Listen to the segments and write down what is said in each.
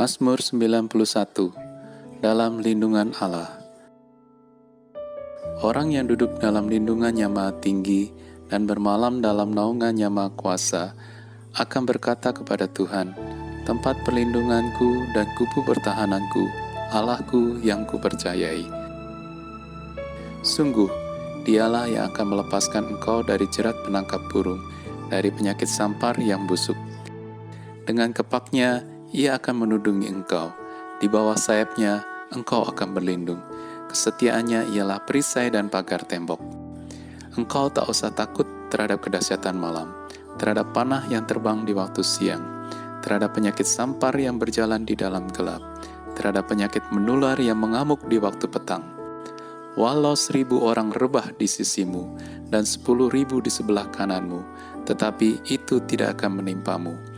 Mazmur 91. Dalam lindungan Allah. Orang yang duduk dalam lindungannya Maha Tinggi dan bermalam dalam naungannya Maha Kuasa akan berkata kepada Tuhan, tempat perlindunganku dan kubu pertahananku, Allahku yang kupercayai. Sungguh, Dialah yang akan melepaskan engkau dari jerat penangkap burung, dari penyakit sampar yang busuk. Dengan kepaknya, Ia akan menudungi engkau. Di bawah sayapnya, engkau akan berlindung. Kesetiaannya ialah perisai dan pagar tembok. Engkau tak usah takut terhadap kedahsyatan malam, terhadap panah yang terbang di waktu siang, terhadap penyakit sampar yang berjalan di dalam gelap, terhadap penyakit menular yang mengamuk di waktu petang. Walau 1.000 orang rebah di sisimu dan 10.000 di sebelah kananmu, tetapi itu tidak akan menimpamu.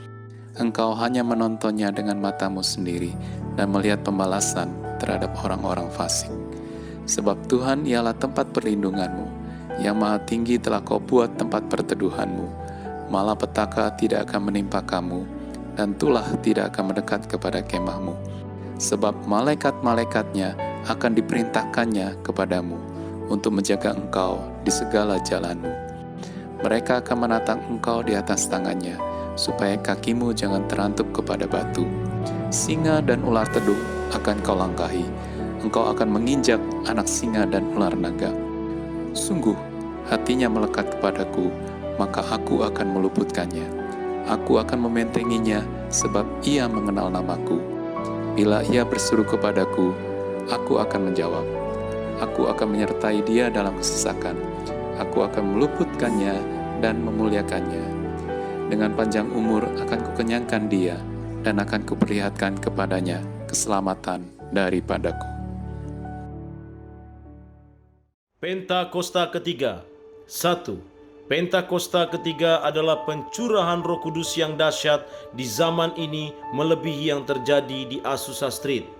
Engkau hanya menontonnya dengan matamu sendiri dan melihat pembalasan terhadap orang-orang fasik. Sebab Tuhan ialah tempat perlindunganmu, yang Maha Tinggi telah kau buat tempat perteduhanmu. Malapetaka tidak akan menimpa kamu, dan tulah tidak akan mendekat kepada kemahmu. Sebab malaikat-malaikatnya akan diperintahkannya kepadamu untuk menjaga engkau di segala jalanmu. Mereka akan menatang engkau di atas tangannya, supaya kakimu jangan terantuk kepada batu. Singa dan ular tedung akan kau langkahi, engkau akan menginjak anak singa dan ular naga. Sungguh, hatinya melekat kepadaku, maka aku akan meluputkannya. Aku akan membentenginya, sebab ia mengenal namaku. Bila ia berseru kepadaku, aku akan menjawab. Aku akan menyertai dia dalam kesesakan. Aku akan meluputkannya dan memuliakannya. Dengan panjang umur akan kukenyangkan dia, dan akan kuperlihatkan kepadanya keselamatan daripadaku. Pentakosta ketiga. 1. Pentakosta ketiga adalah pencurahan Roh Kudus yang dahsyat di zaman ini melebihi yang terjadi di Azusa Street.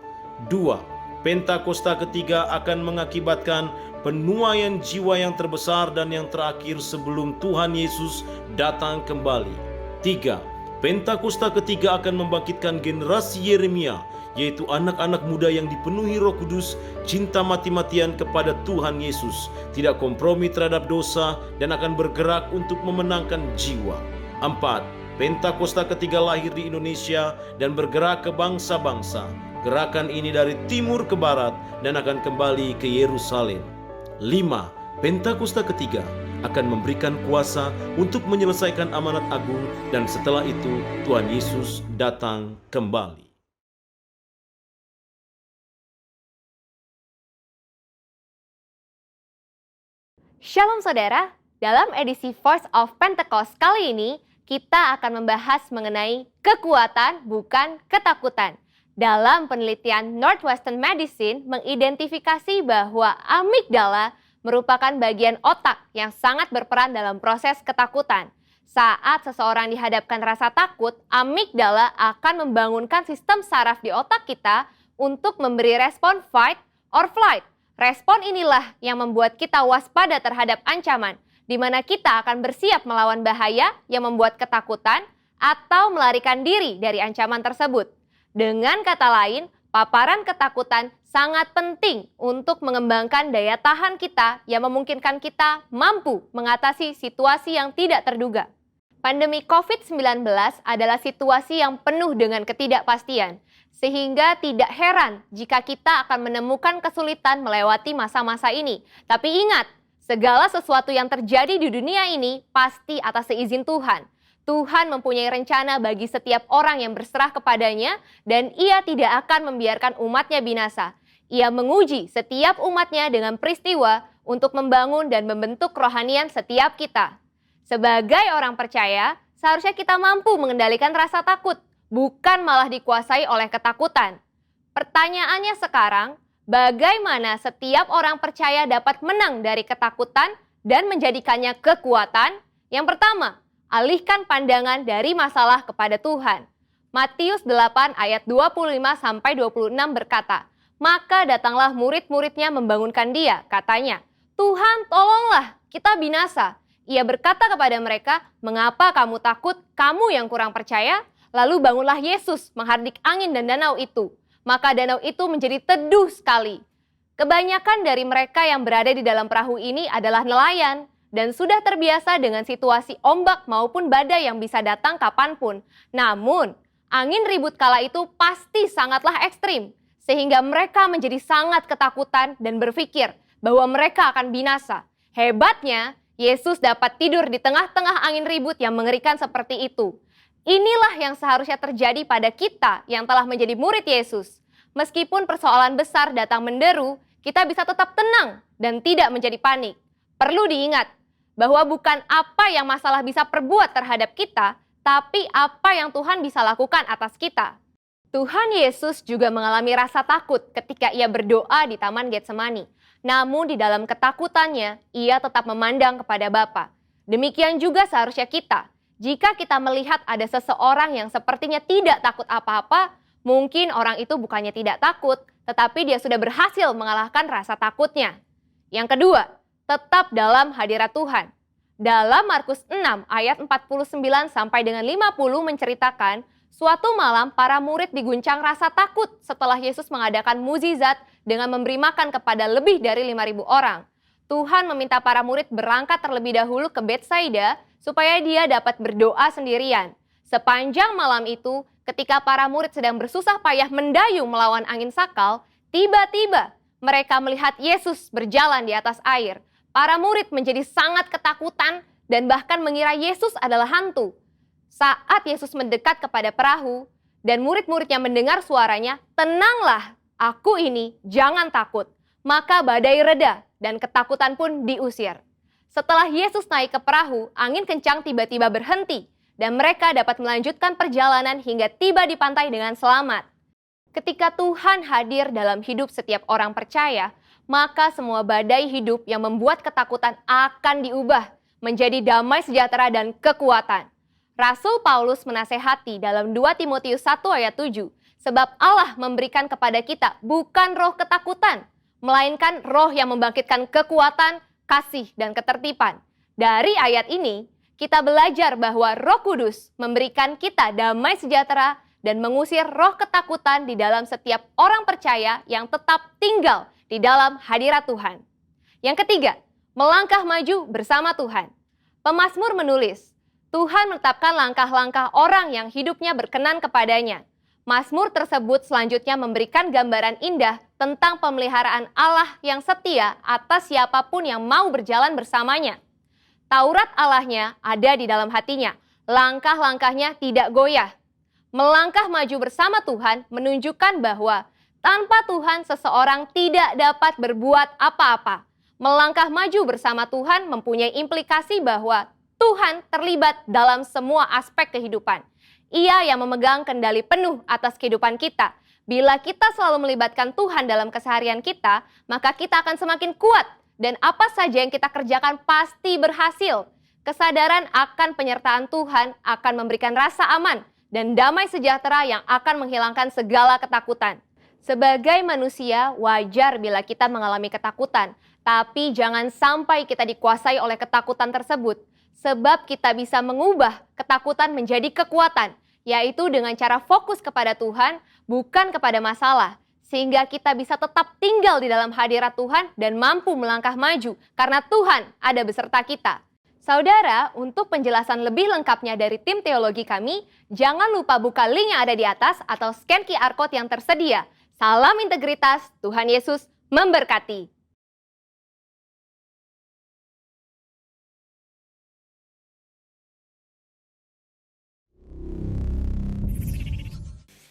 2. Pentakosta ketiga akan mengakibatkan penuaian jiwa yang terbesar dan yang terakhir sebelum Tuhan Yesus datang kembali. 3. Pentakosta ketiga akan membangkitkan generasi Yeremia, yaitu anak-anak muda yang dipenuhi Roh Kudus, cinta mati-matian kepada Tuhan Yesus, tidak kompromi terhadap dosa, dan akan bergerak untuk memenangkan jiwa. 4. Pentakosta ketiga lahir di Indonesia dan bergerak ke bangsa-bangsa. Gerakan ini dari timur ke barat dan akan kembali ke Yerusalem. 5. Pentakosta ketiga akan memberikan kuasa untuk menyelesaikan amanat agung, dan setelah itu Tuhan Yesus datang kembali. Shalom saudara, dalam edisi Voice of Pentecost kali ini, kita akan membahas mengenai kekuatan bukan ketakutan. Dalam penelitian Northwestern Medicine mengidentifikasi bahwa amigdala merupakan bagian otak yang sangat berperan dalam proses ketakutan. Saat seseorang dihadapkan rasa takut, amigdala akan membangunkan sistem saraf di otak kita untuk memberi respon fight or flight. Respon inilah yang membuat kita waspada terhadap ancaman, di mana kita akan bersiap melawan bahaya yang membuat ketakutan atau melarikan diri dari ancaman tersebut. Dengan kata lain, paparan ketakutan sangat penting untuk mengembangkan daya tahan kita yang memungkinkan kita mampu mengatasi situasi yang tidak terduga. Pandemi COVID-19 adalah situasi yang penuh dengan ketidakpastian, sehingga tidak heran jika kita akan menemukan kesulitan melewati masa-masa ini. Tapi ingat, segala sesuatu yang terjadi di dunia ini pasti atas seizin Tuhan. Tuhan mempunyai rencana bagi setiap orang yang berserah kepadanya, dan Ia tidak akan membiarkan umatnya binasa. Ia menguji setiap umatnya dengan peristiwa untuk membangun dan membentuk kerohanian setiap kita. Sebagai orang percaya, seharusnya kita mampu mengendalikan rasa takut, bukan malah dikuasai oleh ketakutan. Pertanyaannya sekarang, bagaimana setiap orang percaya dapat menang dari ketakutan dan menjadikannya kekuatan? Yang pertama, alihkan pandangan dari masalah kepada Tuhan. Matius 8 ayat 25-26 berkata, "Maka datanglah murid-muridnya membangunkan dia, katanya, 'Tuhan, tolonglah, kita binasa.' Ia berkata kepada mereka, 'Mengapa kamu takut, kamu yang kurang percaya?' Lalu bangunlah Yesus menghardik angin dan danau itu. Maka danau itu menjadi teduh sekali. Kebanyakan dari mereka yang berada di dalam perahu ini adalah nelayan dan sudah terbiasa dengan situasi ombak maupun badai yang bisa datang kapanpun. Namun, angin ribut kala itu pasti sangatlah ekstrim, sehingga mereka menjadi sangat ketakutan dan berpikir bahwa mereka akan binasa. Hebatnya, Yesus dapat tidur di tengah-tengah angin ribut yang mengerikan seperti itu. Inilah yang seharusnya terjadi pada kita yang telah menjadi murid Yesus. Meskipun persoalan besar datang menderu, kita bisa tetap tenang dan tidak menjadi panik. Perlu diingat bahwa bukan apa yang masalah bisa perbuat terhadap kita, tapi apa yang Tuhan bisa lakukan atas kita. Tuhan Yesus juga mengalami rasa takut ketika ia berdoa di Taman Getsemani. Namun di dalam ketakutannya, ia tetap memandang kepada Bapa. Demikian juga seharusnya kita. Jika kita melihat ada seseorang yang sepertinya tidak takut apa-apa, mungkin orang itu bukannya tidak takut, tetapi dia sudah berhasil mengalahkan rasa takutnya. Yang kedua, tetap dalam hadirat Tuhan. Dalam Markus 6 ayat 49 sampai dengan 50 menceritakan, suatu malam para murid diguncang rasa takut setelah Yesus mengadakan mukjizat dengan memberi makan kepada lebih dari 5.000 orang. Tuhan meminta para murid berangkat terlebih dahulu ke Betsaida supaya dia dapat berdoa sendirian. Sepanjang malam itu, ketika para murid sedang bersusah payah mendayung melawan angin sakal, tiba-tiba mereka melihat Yesus berjalan di atas air. Para murid menjadi sangat ketakutan dan bahkan mengira Yesus adalah hantu. Saat Yesus mendekat kepada perahu dan murid-muridnya mendengar suaranya, "Tenanglah, aku ini, jangan takut." Maka badai reda dan ketakutan pun diusir. Setelah Yesus naik ke perahu, angin kencang tiba-tiba berhenti dan mereka dapat melanjutkan perjalanan hingga tiba di pantai dengan selamat. Ketika Tuhan hadir dalam hidup setiap orang percaya, maka semua badai hidup yang membuat ketakutan akan diubah menjadi damai sejahtera dan kekuatan. Rasul Paulus menasehati dalam 2 Timotius 1 ayat 7, sebab Allah memberikan kepada kita bukan roh ketakutan, melainkan roh yang membangkitkan kekuatan, kasih, dan ketertiban. Dari ayat ini, kita belajar bahwa Roh Kudus memberikan kita damai sejahtera dan mengusir roh ketakutan di dalam setiap orang percaya yang tetap tinggal di dalam hadirat Tuhan. Yang ketiga, melangkah maju bersama Tuhan. Pemazmur menulis, Tuhan menetapkan langkah-langkah orang yang hidupnya berkenan kepadanya. Mazmur tersebut selanjutnya memberikan gambaran indah tentang pemeliharaan Allah yang setia atas siapapun yang mau berjalan bersamanya. Taurat Allahnya ada di dalam hatinya, langkah-langkahnya tidak goyah. Melangkah maju bersama Tuhan menunjukkan bahwa tanpa Tuhan seseorang tidak dapat berbuat apa-apa. Melangkah maju bersama Tuhan mempunyai implikasi bahwa Tuhan terlibat dalam semua aspek kehidupan. Ia yang memegang kendali penuh atas kehidupan kita. Bila kita selalu melibatkan Tuhan dalam keseharian kita, maka kita akan semakin kuat. Dan apa saja yang kita kerjakan pasti berhasil. Kesadaran akan penyertaan Tuhan akan memberikan rasa aman dan damai sejahtera yang akan menghilangkan segala ketakutan. Sebagai manusia, wajar bila kita mengalami ketakutan. Tapi jangan sampai kita dikuasai oleh ketakutan tersebut. Sebab kita bisa mengubah ketakutan menjadi kekuatan. Yaitu dengan cara fokus kepada Tuhan, bukan kepada masalah. Sehingga kita bisa tetap tinggal di dalam hadirat Tuhan dan mampu melangkah maju karena Tuhan ada beserta kita. Saudara, untuk penjelasan lebih lengkapnya dari tim teologi kami, jangan lupa buka link yang ada di atas atau scan QR Code yang tersedia. Salam integritas, Tuhan Yesus memberkati.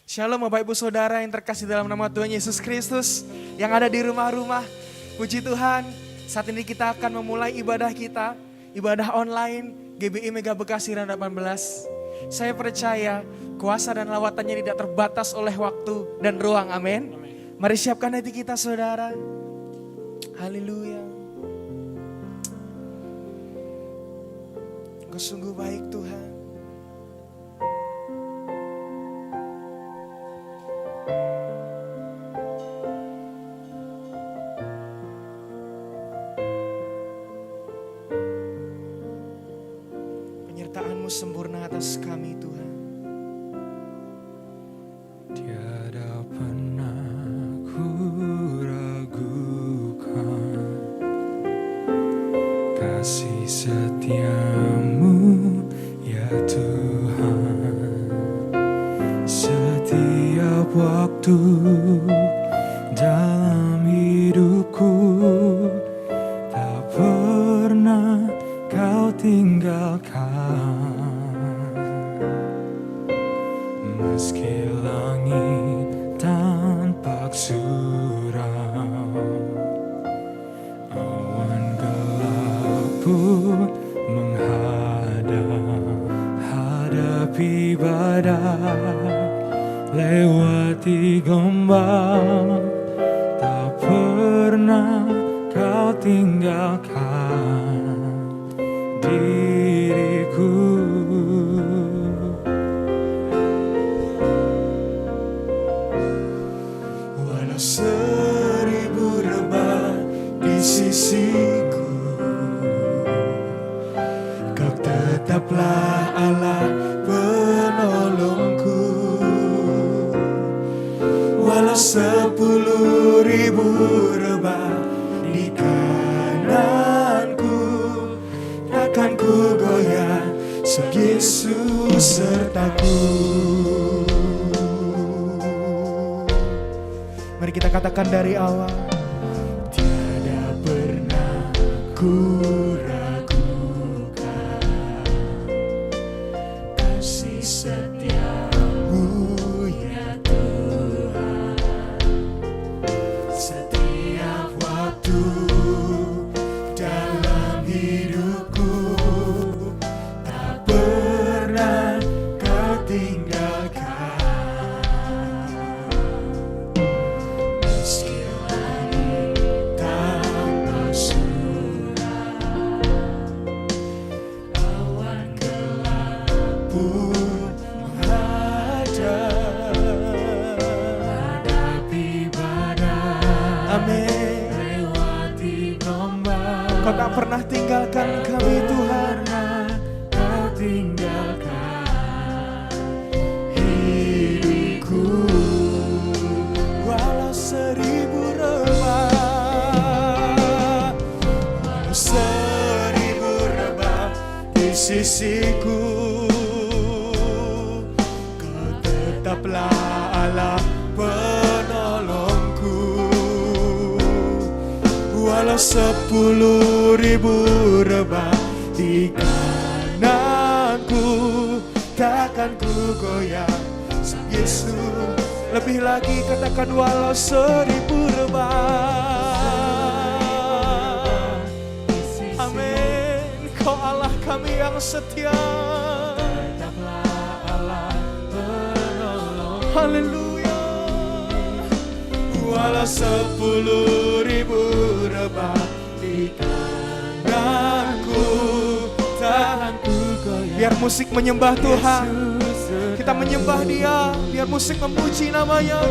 Shalom Bapak Ibu Saudara yang terkasih dalam nama Tuhan Yesus Kristus yang ada di rumah-rumah. Puji Tuhan, saat ini kita akan memulai ibadah kita, ibadah online GBI Mega Bekasi Randa 18. Saya percaya kuasa dan lawatannya tidak terbatas oleh waktu dan ruang, amin. Mari siapkan hati kita saudara. Haleluya. Engkau sungguh baik Tuhan. Penyertaan-Mu sempurna atas kami Tuhan. kasih setiamu ya Tuhan, setiap waktu dalam hidupku tak pernah kau tinggalkan. Meski langit tampak suram, awan gelap pun hadapi badai, lewati gelombang, tak pernah kau tinggalkan diriku. Walau seribu rebah di sisiku, kau tetaplah Allah penolongku. Walau 10.000 rebah di kananku, takkan ku goyah sebab Yesus sertaku. Mari kita katakan dari awal. Tiada pernah ku ragukan kasih setiamu ya Tuhan. Setiap waktu dalam hidupku tak pernah kau tinggalkan. Meski langit tampak suram, awan gelap pun hadapi badai, Amin. lewati gelombang, Kau tak pernah tinggalkan kami Tuhan. kau tinggalkan hidupku. Walau 1000 rebah, Walau 1000 rebah di sisiku, kau tetaplah Allah penolongku. Walau 10.000 rebah di kananku, takkan ku goyah sebab Yesus. lebih lagi katakan walau 1000 rebah. Amin. Kau Allah kami yang setia. Haleluya. Walau 10.000 rebah di kananku, takkan ku goyah. Biar musik menyembah Tuhan, kita menyembah Dia. Biar musik memuji namanya.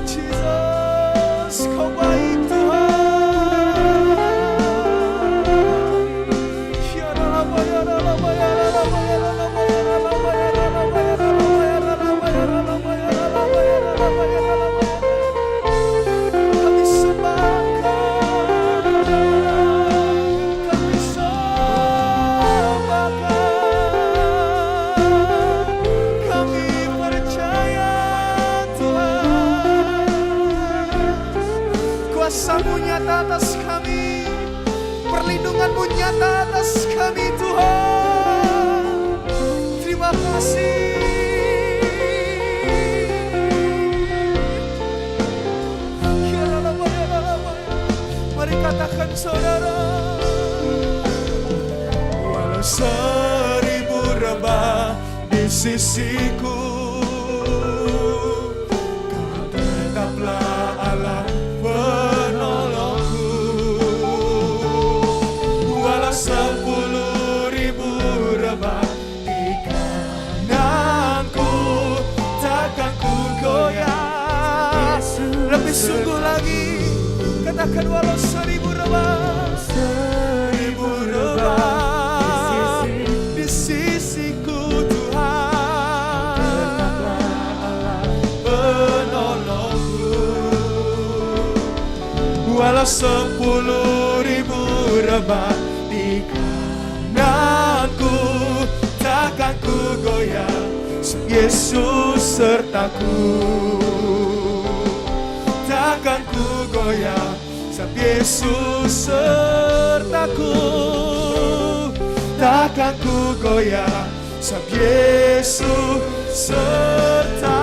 Jesus, Kau baik Tuhan. Kami sembah Kau, kami sembah Kau, kami percaya Tuhan. Kuasa-Mu nyata atas kami, perlindungan-Mu nyata atas kami Tuhan. Terima kasih. Mari katakan saudara. Walau 1000 rebah di sisiku, kau tetaplah Allah penolongku. Walau 10.000 rebah di kananku, takkan ku goyah. Lebih sungguh lagi, katakan walau 1000 rebah, 1000 rebah di sisiku Tuhan. penolongku. 10.000 rebah di kananku, takkan ku goyah, Yesus sertaku. Takkan ku goyah, sebab Yesus sertaku. Takkan ku goyah, sebab Yesus sertaku.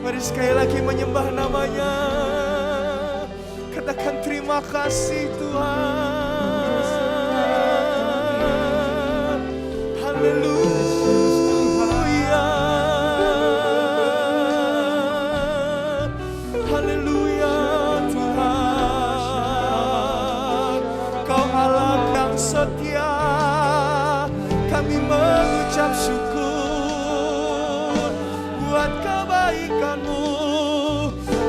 Mari sekali lagi menyembah namanya. Katakan terima kasih Tuhan. Haleluya. Haleluya Tuhan. Kau Allah yang setia. Kami mengucap syukur buat kebaikan-Mu.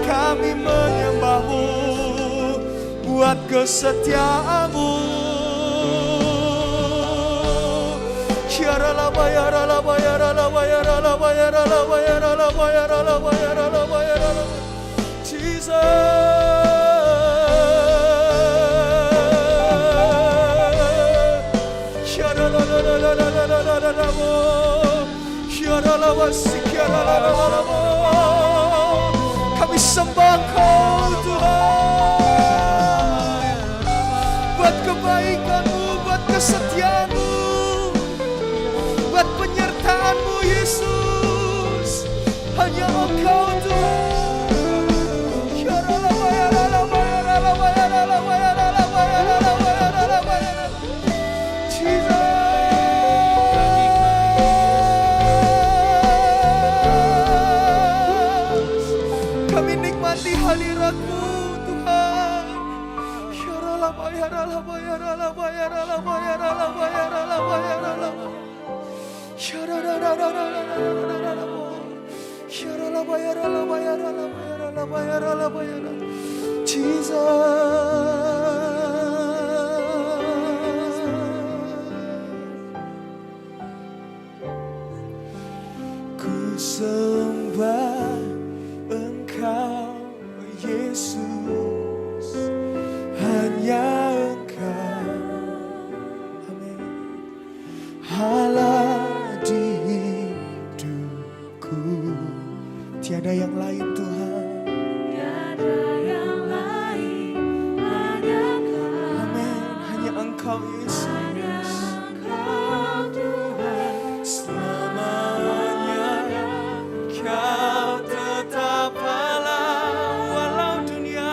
Kami menyembah-Mu buat kesetiaan-Mu. Kami sembah Kau Tuhan, buat kebaikan-Mu, buat kesetiaan-Mu, buat penyertaan-Mu Yesus. Hanya Engkau Tuhan. Kami nikmati hadirat-Mu Tuhan. Ku sembah Engkau Yesus, hanya Engkau, amin, Allah di hidupku. Tiada yang lain Tuhan, Tiada yang lain, hanya Kau. amin, hanya Engkau Yesus. Engkau Tuhan, Selamanya Kau tetap Allah walau dunia,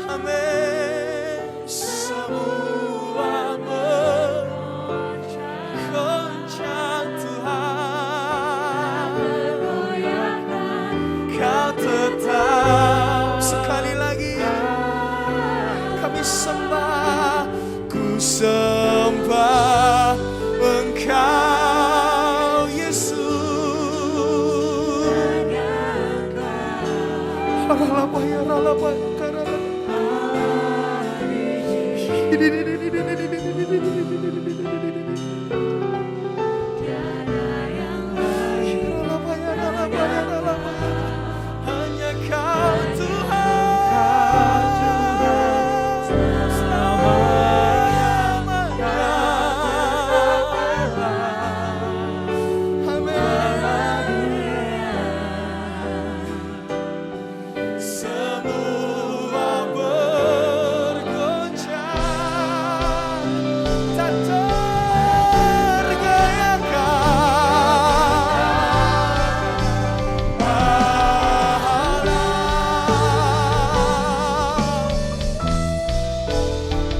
amin, semua bergoncang Tuhan. Kau tetap, sekali lagi kami sembah, ku sembah Engkau Yesus. Hanya Kau Tuhan, selamanya. Amin. Semua bergoncang, tak tergoyahkan.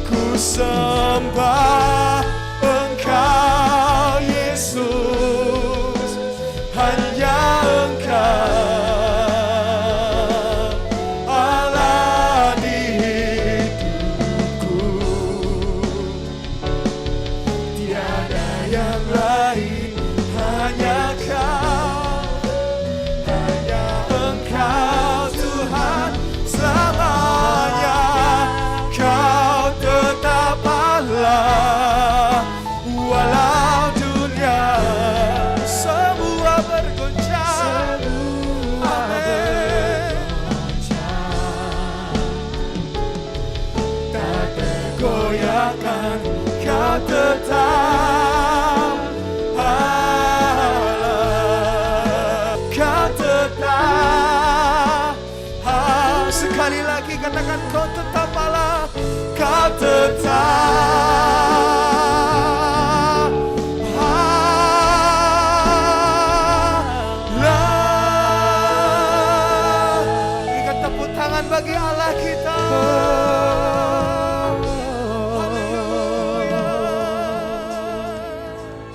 Ku sembah Engkau Yesus, hanya Engkau Allah di hidupku. Tiada yang lain, hanya Kau, hanya Engkau Tuhan selamanya. Kau tetap Allah akan Kau tetap Allah. Kau tetap Allah. Sekali lagi katakan Kau tetap Allah. Kau tetap bagi Allah kita.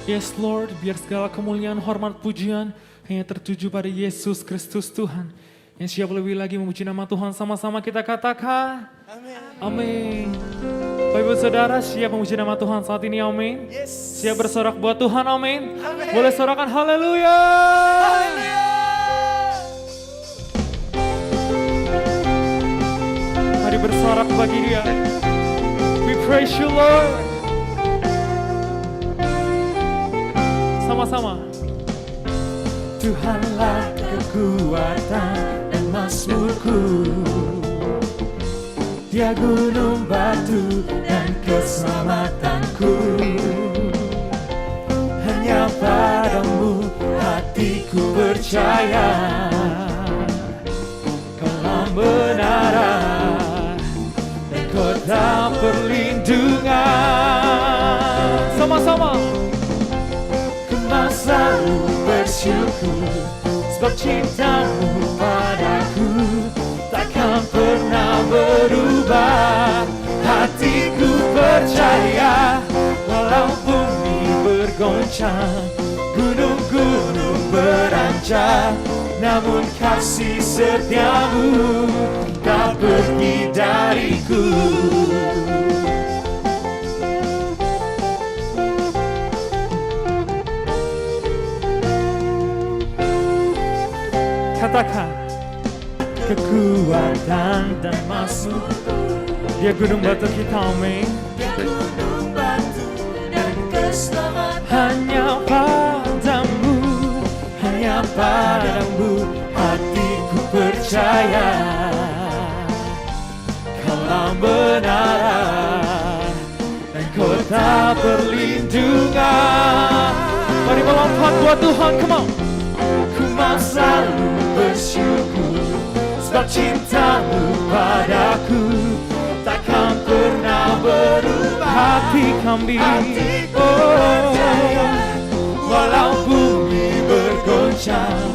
Yes Lord, biar segala kemuliaan, hormat, pujian hanya tertuju pada Yesus Kristus Tuhan. Yang siap lebih lagi memuji nama Tuhan, sama-sama kita katakan. Amin. Bapak Ibu Saudara, siap memuji nama Tuhan saat ini, amin. Yes. Siap bersorak buat Tuhan, amin. Boleh sorakan haleluya. Mari bersorak bagi Dia. We praise you Lord. Sama-sama. Tuhanlah kekuatan dan mazmurku, Dia gunung batu dan keselamatanku. Hanya padamu hatiku percaya, Kaulah menara dan kota perlindungan. Sama-sama. Selalu bersyukur sebab cintamu padaku takkan pernah berubah. Hatiku percaya walau bumi bergoncang, gunung-gunung beranjak, namun kasih setiamu tak pergi dariku. Katakan. Kekuatan dan mazmur, Dia gunung batu kita, amin. Dia gunung batu dan keselamatan. Hanya padamu hatiku percaya, Kaulah menara dan kota perlindungan. Mari melompat buat Tuhan, come on. Ku mau selalu bersyukur sebab cintamu padaku takkan pernah berubah. Hati kami, Hatiku percaya walau bumi bergoncang,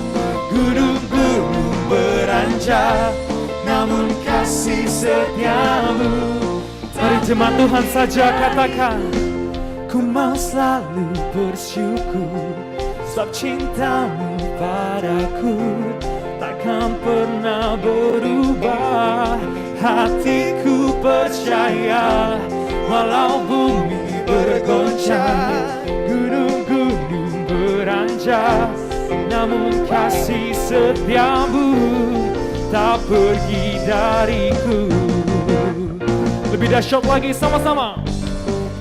gunung-gunung beranjak, namun kasih setiamu. mari jemaat Tuhan saja katakan. Ku mau selalu bersyukur sebab cintamu padaku takkan pernah berubah. Hatiku percaya walau bumi bergoncang, gunung-gunung beranjak, namun kasih setiamu tak pergi dariku. Lebih dahsyat lagi, sama-sama.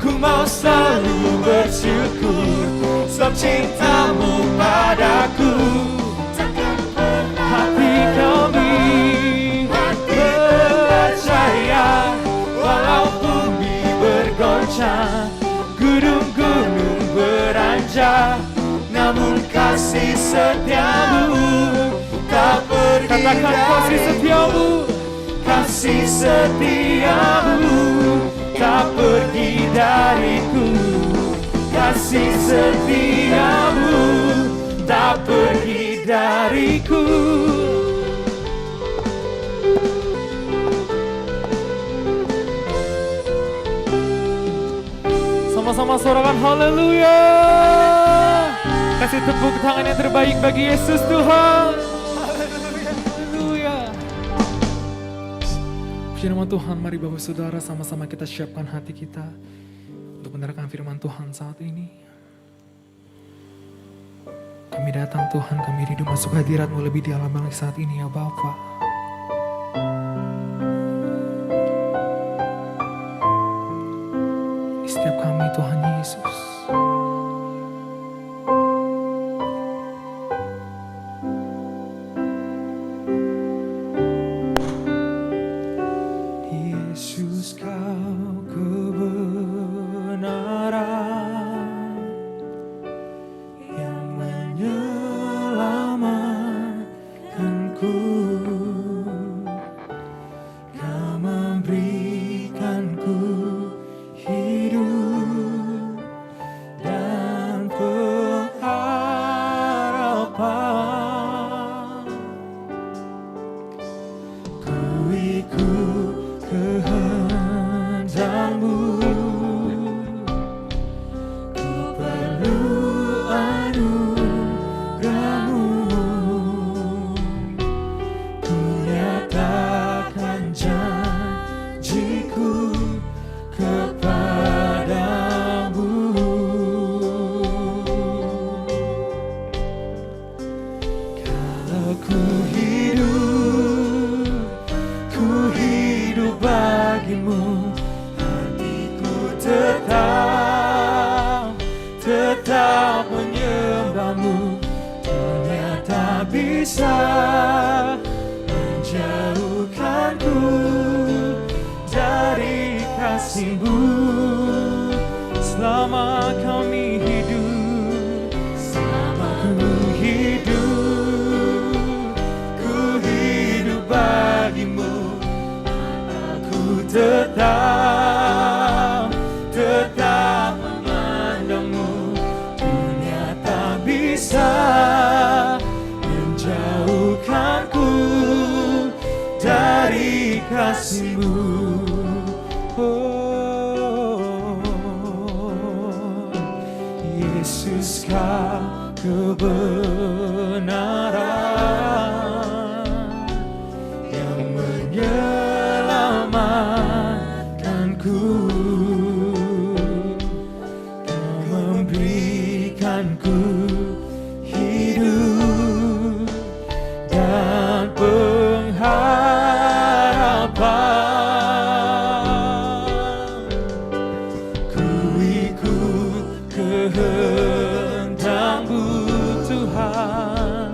Ku mau selalu bersyukur sebab cintamu padaku takkan pernah. Hati kami Percaya walau bumi bergoncang, gunung-gunung beranjak, namun kasih setiamu tak pergi katakan kasih setiamu. Kasih setiamu tak pergi dariku. Kasih setiamu tak pergi dariku. Sama-sama sorakan haleluya. Kasih tepuk tangan yang terbaik bagi Yesus Tuhan. Haleluya. Puji nama Tuhan, mari Bapak Saudara sama-sama kita siapkan hati kita untuk mendengarkan firman Tuhan saat ini. Kami datang Tuhan, kami rindu masuk hadirat-Mu lebih dalam lagi saat ini ya Bapa. Di setiap kami Tuhan Yesus. Yesus kau kebenaran bisa menjauhkanku dari kasih-Mu. Selama kami hidup, Selama ku hidup bagimu, aku tetap memandangmu. Dunia tak bisa menjauhkanku dari kasih-Mu. Oh, Yesus, Kau kebenaran yang menyelamatkanku. Kau memberikanku hidup dan pengharapan. Ku ikut kehendak-Mu Tuhan,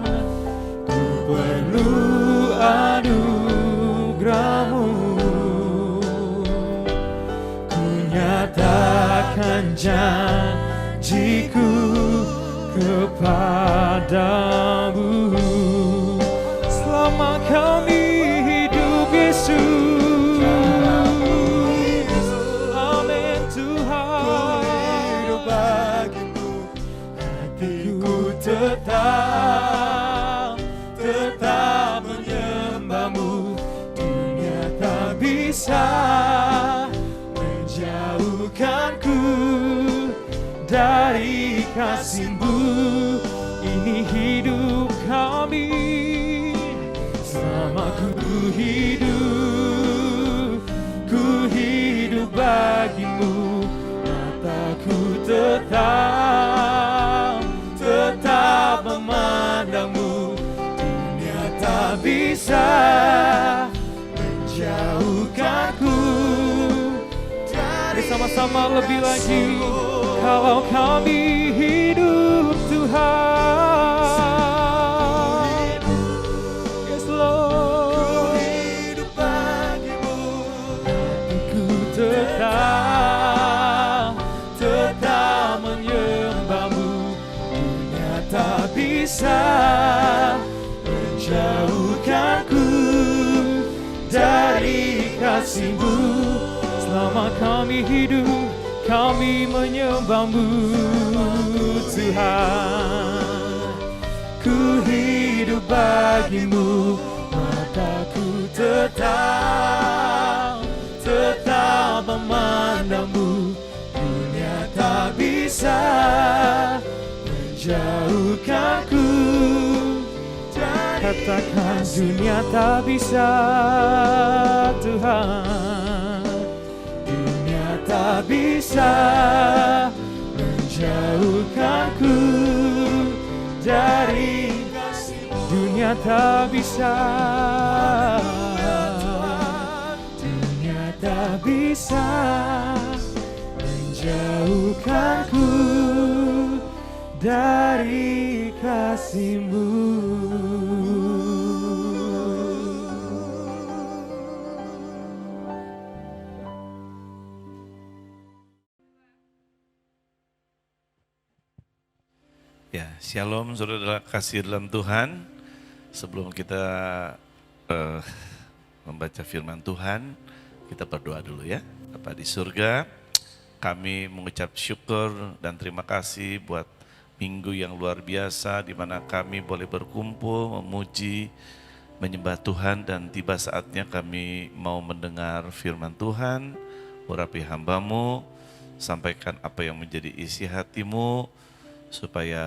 ku perlu anugerah-Mu. Ku nyatakan janjiku kepadamu. Selama kami hidup, Yesus. Amin Tuhan. Hidup bagimu, hatiku tetap menyembah-Mu. Dunia tak bisa menjauhkanku dari kasih-Mu. Ini hidup kami, selama ku hidup bagimu. Mataku tetap memandang-Mu. Dunia tak bisa menjauhkanku. bersama-sama lebih lagi. Kalau kami hidup Tuhan, yes Lord, hidup bagimu. hatiku tetap menyembah-Mu. Dunia tak bisa menjauhkanku dari kasih-Mu. Selama kami hidup, kami menyembah-Mu Tuhan. Ku hidup bagimu, mataku tetap memandang-Mu. Dunia tak bisa menjauhkanku. Katakan dunia tak bisa, Tuhan. Dunia tak bisa menjauhkanku dari kasih-Mu. Dunia tak bisa, dunia tak bisa menjauhkanku dari kasih-Mu. Ya, shalom saudara kasih dalam Tuhan. Sebelum kita membaca firman Tuhan, kita berdoa dulu ya. Bapa di surga, kami mengucap syukur dan terima kasih buat minggu yang luar biasa di mana kami boleh berkumpul, memuji, menyembah Tuhan, dan tiba saatnya kami mau mendengar firman Tuhan. Urapi hamba-Mu, sampaikan apa yang menjadi isi hati-Mu, supaya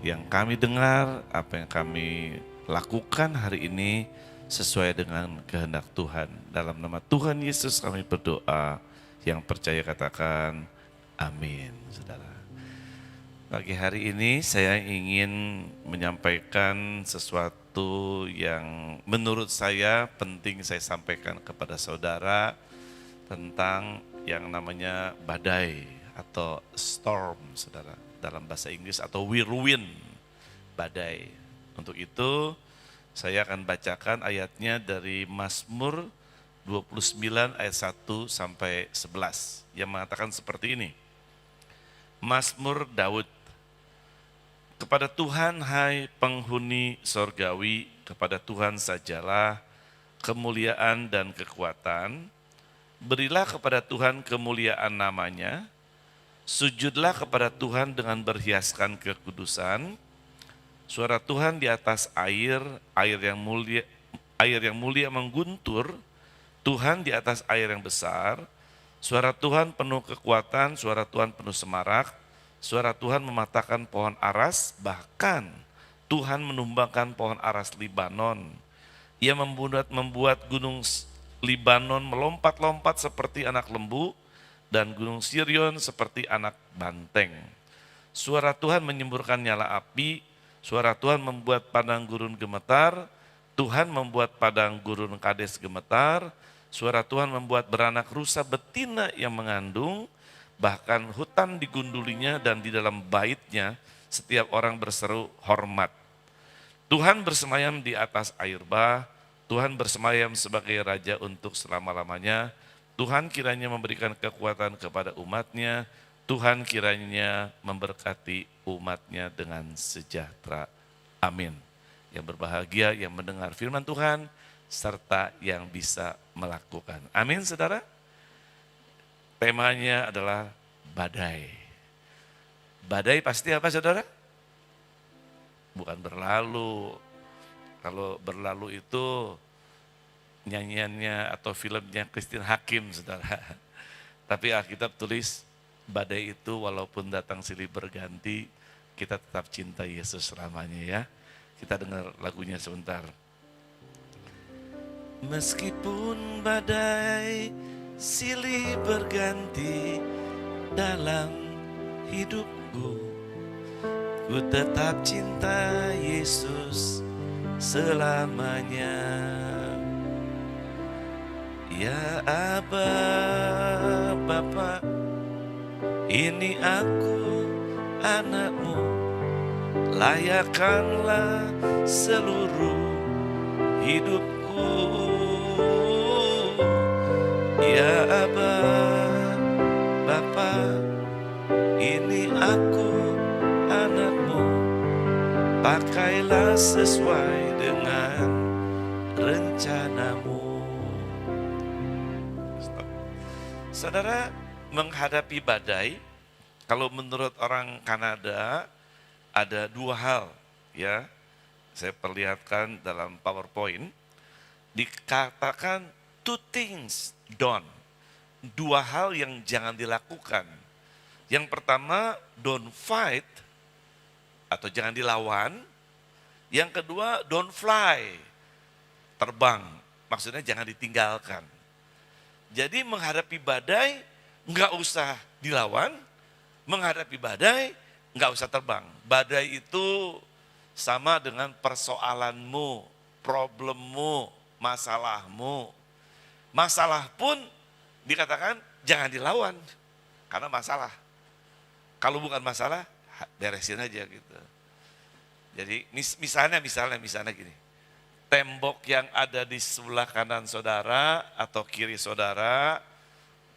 yang kami dengar, apa yang kami lakukan hari ini sesuai dengan kehendak Tuhan. Dalam nama Tuhan Yesus kami berdoa, yang percaya katakan amin. Saudara, pagi hari ini saya ingin menyampaikan sesuatu yang menurut saya penting saya sampaikan kepada saudara tentang yang namanya badai atau storm, saudara. Dalam bahasa Inggris atau whirlwind, badai. Untuk itu, saya akan bacakan ayatnya dari Mazmur 29 ayat 1 sampai 11 yang mengatakan seperti ini. Mazmur Daud. Kepada Tuhan hai penghuni sorgawi, kepada Tuhan sajalah kemuliaan dan kekuatan. Berilah kepada Tuhan kemuliaan namanya, sujudlah kepada Tuhan dengan berhiaskan kekudusan. Suara Tuhan di atas air, air yang mulia mengguntur, Tuhan di atas air yang besar. Suara Tuhan penuh kekuatan, suara Tuhan penuh semarak, suara Tuhan mematahkan pohon aras, bahkan Tuhan menumbangkan pohon aras Libanon. Ia membuat gunung Libanon melompat-lompat seperti anak lembu, dan gunung Sirion seperti anak banteng. Suara Tuhan menyemburkan nyala api, suara Tuhan membuat padang gurun gemetar, Tuhan membuat padang gurun Kades gemetar, suara Tuhan membuat beranak rusa betina yang mengandung, bahkan hutan digundulinya dan di dalam baitnya setiap orang berseru hormat. Tuhan bersemayam di atas air bah, Tuhan bersemayam sebagai raja untuk selama-lamanya. Tuhan kiranya memberikan kekuatan kepada umatnya, Tuhan kiranya memberkati umatnya dengan sejahtera. Amin. Yang berbahagia yang mendengar firman Tuhan, serta yang bisa melakukan. Amin, saudara. Temanya adalah badai. Badai pasti apa, saudara? Bukan berlalu. Kalau berlalu itu nyanyiannya atau filmnya Christine Hakim, saudara. Tapi Alkitab tulis, badai itu walaupun datang silih berganti, kita tetap cinta Yesus selamanya ya. Kita dengar lagunya sebentar. Meskipun badai silih berganti dalam hidupku, ku tetap cinta Yesus selamanya. Ya Aba, Bapa, ini aku anakmu, layakkanlah seluruh hidupku. Ya Aba, Bapa, ini aku anakmu, pakailah sesuai dengan rencanamu. Saudara, menghadapi badai, kalau menurut orang Kanada ada dua hal ya. Saya perlihatkan dalam PowerPoint, dikatakan two things don't. Dua hal yang jangan dilakukan. Yang pertama, don't fight atau jangan dilawan. Yang kedua, don't fly, terbang. Maksudnya jangan ditinggalkan. Jadi menghadapi badai nggak usah dilawan, menghadapi badai nggak usah terbang. Badai itu sama dengan persoalanmu, problemmu, masalahmu. Masalah pun dikatakan jangan dilawan karena masalah. Kalau bukan masalah, beresin aja gitu. Jadi misalnya gini. Tembok yang ada di sebelah kanan saudara atau kiri saudara,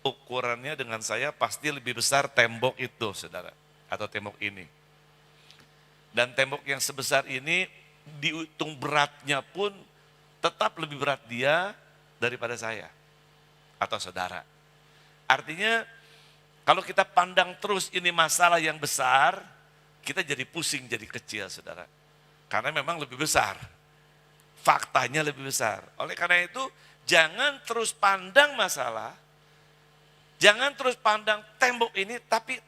ukurannya dengan saya pasti lebih besar tembok itu, saudara, atau tembok ini. Dan tembok yang sebesar ini dihitung beratnya pun tetap lebih berat dia daripada saya atau saudara. Artinya kalau kita pandang terus ini masalah yang besar, kita jadi pusing, jadi kecil, saudara. Karena memang lebih besar. Faktanya lebih besar. Oleh karena itu, jangan terus pandang masalah, jangan terus pandang tembok ini, tapi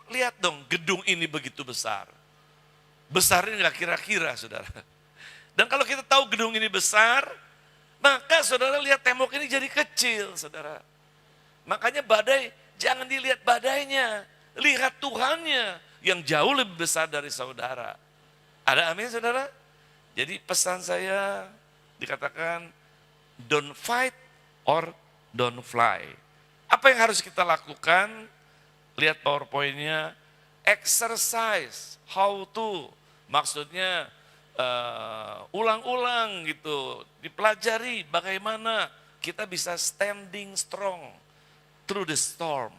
lihat dong gedung ini begitu besar. Besarnya nggak kira-kira, saudara. Dan kalau kita tahu gedung ini besar, maka saudara lihat tembok ini jadi kecil, saudara. Makanya badai, jangan dilihat badainya, lihat Tuhannya yang jauh lebih besar dari saudara. Ada amin, saudara? Jadi pesan saya dikatakan don't fight or don't fly. Apa yang harus kita lakukan? Lihat PowerPoint-nya, exercise, how to. Maksudnya ulang-ulang gitu, dipelajari bagaimana kita bisa standing strong through the storm.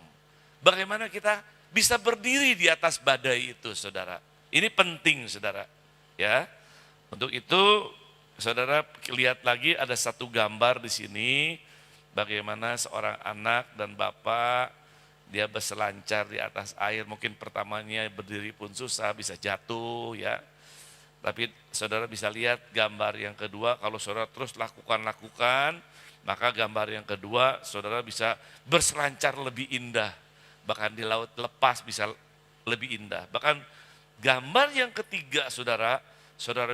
Bagaimana kita bisa berdiri di atas badai itu, saudara. Ini penting, saudara. Ya, untuk itu, saudara lihat lagi ada satu gambar di sini, bagaimana seorang anak dan bapak dia berselancar di atas air. Mungkin pertamanya berdiri pun susah, bisa jatuh, ya. Tapi saudara bisa lihat gambar yang kedua, kalau saudara terus lakukan, maka gambar yang kedua saudara bisa berselancar lebih indah. Bahkan di laut lepas bisa lebih indah. Bahkan gambar yang ketiga saudara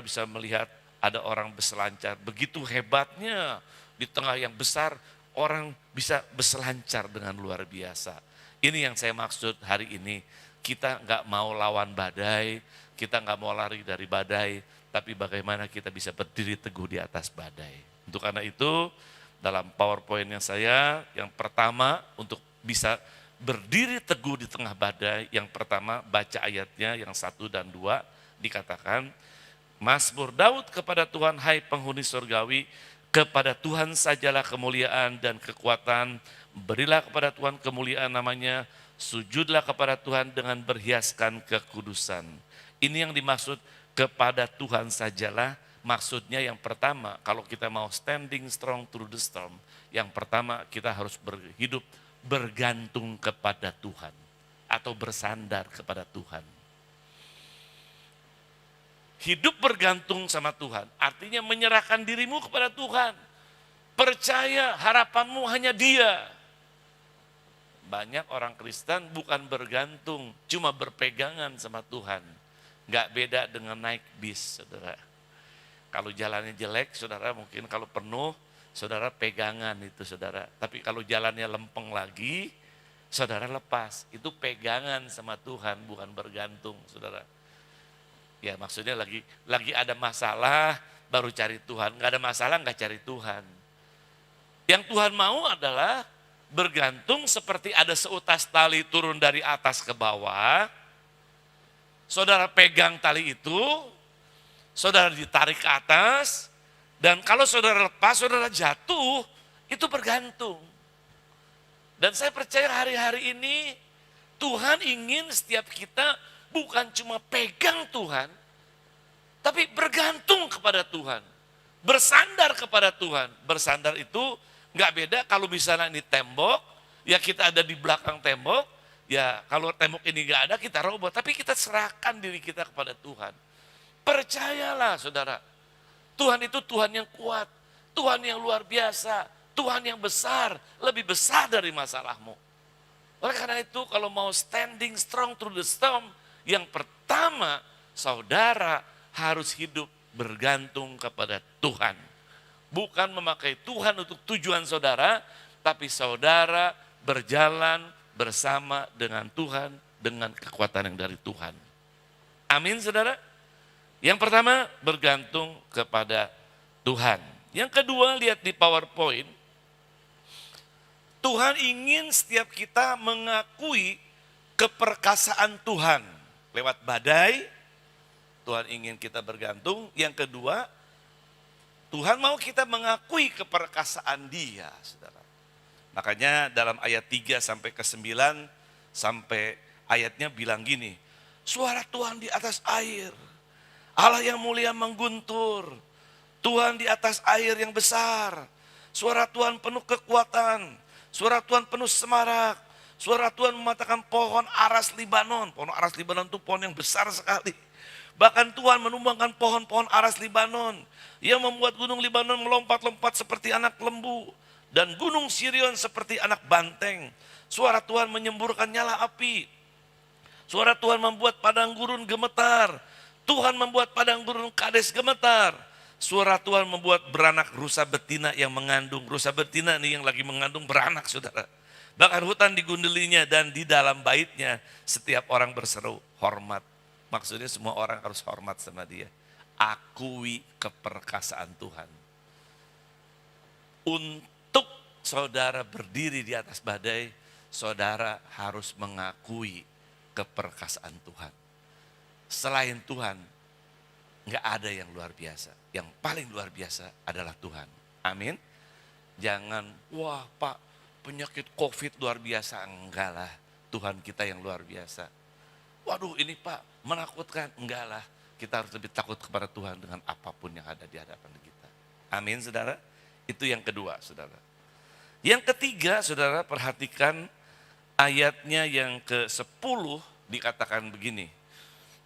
bisa melihat ada orang berselancar. Begitu hebatnya di tengah yang besar orang bisa berselancar dengan luar biasa. Ini yang saya maksud hari ini. Kita nggak mau lawan badai, kita nggak mau lari dari badai, tapi bagaimana kita bisa berdiri teguh di atas badai. Untuk karena itu dalam PowerPoint saya yang pertama untuk bisa berdiri teguh di tengah badai, yang pertama baca ayatnya yang 1 dan 2 dikatakan, Mazmur Daud kepada Tuhan, hai penghuni surgawi, kepada Tuhan sajalah kemuliaan dan kekuatan, berilah kepada Tuhan kemuliaan namanya, sujudlah kepada Tuhan dengan berhiaskan kekudusan. Ini yang dimaksud kepada Tuhan sajalah, maksudnya yang pertama kalau kita mau standing strong through the storm, yang pertama kita harus berhidup bergantung kepada Tuhan atau bersandar kepada Tuhan. Hidup bergantung sama Tuhan artinya menyerahkan dirimu kepada Tuhan. Percaya harapanmu hanya Dia. Banyak orang Kristen bukan bergantung, cuma berpegangan sama Tuhan. Nggak beda dengan naik bis, saudara. Kalau jalannya jelek, saudara mungkin kalau penuh, saudara pegangan itu saudara. Tapi kalau jalannya lempeng lagi, saudara lepas. Itu pegangan sama Tuhan, bukan bergantung, saudara. Ya maksudnya lagi ada masalah, baru cari Tuhan. Nggak ada masalah, nggak cari Tuhan. Yang Tuhan mau adalah bergantung seperti ada seutas tali turun dari atas ke bawah. Saudara pegang tali itu, saudara ditarik ke atas, dan kalau saudara lepas, saudara jatuh, itu bergantung. Dan saya percaya hari-hari ini Tuhan ingin setiap kita bukan cuma pegang Tuhan, tapi bergantung kepada Tuhan. Bersandar kepada Tuhan. Bersandar itu nggak beda kalau misalnya ini tembok, ya kita ada di belakang tembok, ya kalau tembok ini nggak ada kita roboh, tapi kita serahkan diri kita kepada Tuhan. Percayalah saudara, Tuhan itu Tuhan yang kuat, Tuhan yang luar biasa, Tuhan yang besar, lebih besar dari masalahmu. Oleh karena itu kalau mau standing strong through the storm, yang pertama saudara harus hidup bergantung kepada Tuhan. Bukan memakai Tuhan untuk tujuan saudara, tapi saudara berjalan bersama dengan Tuhan, dengan kekuatan yang dari Tuhan. Amin saudara. Yang pertama bergantung kepada Tuhan. Yang kedua lihat di PowerPoint. Tuhan ingin setiap kita mengakui keperkasaan Tuhan. Lewat badai, Tuhan ingin kita bergantung. Yang kedua, Tuhan mau kita mengakui keperkasaan Dia, saudara. Makanya dalam ayat 3 sampai ke 9, sampai ayatnya bilang gini, suara Tuhan di atas air, Allah yang mulia mengguntur, Tuhan di atas air yang besar, suara Tuhan penuh kekuatan, suara Tuhan penuh semarak, suara Tuhan mematahkan pohon aras Libanon. Pohon aras Libanon itu pohon yang besar sekali. Bahkan Tuhan menumbangkan pohon-pohon aras Libanon, yang membuat gunung Libanon melompat-lompat seperti anak lembu, dan gunung Sirion seperti anak banteng. Suara Tuhan menyemburkan nyala api, suara Tuhan membuat padang gurun gemetar, Tuhan membuat padang gurun Kades gemetar. Suara Tuhan membuat beranak rusa betina yang mengandung. Rusa betina nih yang lagi mengandung beranak saudara. Bahkan hutan digundelinya dan di dalam baitnya setiap orang berseru hormat. Maksudnya semua orang harus hormat sama dia. Akui keperkasaan Tuhan. Untuk saudara berdiri di atas badai, saudara harus mengakui keperkasaan Tuhan. Selain Tuhan, Nggak ada yang luar biasa. Yang paling luar biasa adalah Tuhan. Amin. Jangan, wah Pak, penyakit COVID luar biasa. Enggak lah, Tuhan kita yang luar biasa. Waduh ini Pak, menakutkan. Enggak lah, kita harus lebih takut kepada Tuhan dengan apapun yang ada di hadapan kita. Amin saudara. Itu yang kedua saudara. Yang ketiga saudara, perhatikan ayatnya yang ke-10 dikatakan begini.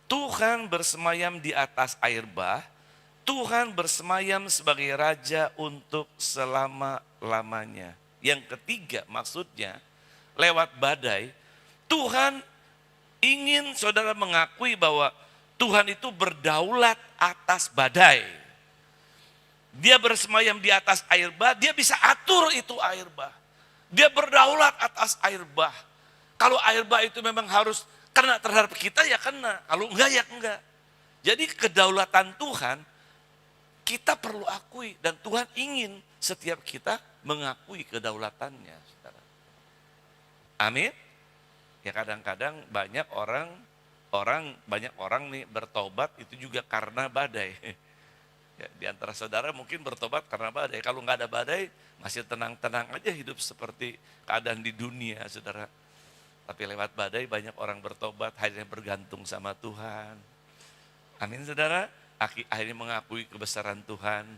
Tuhan bersemayam di atas air bah, Tuhan bersemayam sebagai raja untuk selama-lamanya. Yang ketiga maksudnya, lewat badai, Tuhan ingin saudara mengakui bahwa Tuhan itu berdaulat atas badai. Dia bersemayam di atas air bah, dia bisa atur itu air bah. Dia berdaulat atas air bah. Kalau air bah itu memang harus kena terhadap kita ya kena, kalau enggak ya enggak. Jadi kedaulatan Tuhan kita perlu akui dan Tuhan ingin setiap kita mengakui kedaulatannya. Saudara. Amin. Ya kadang-kadang banyak orang nih bertobat itu juga karena badai. Ya, di antara saudara mungkin bertobat karena badai. Kalau nggak ada badai, masih tenang-tenang aja hidup seperti keadaan di dunia, saudara. Tapi lewat badai banyak orang bertobat, akhirnya bergantung sama Tuhan. Amin, saudara. Akhirnya mengakui kebesaran Tuhan.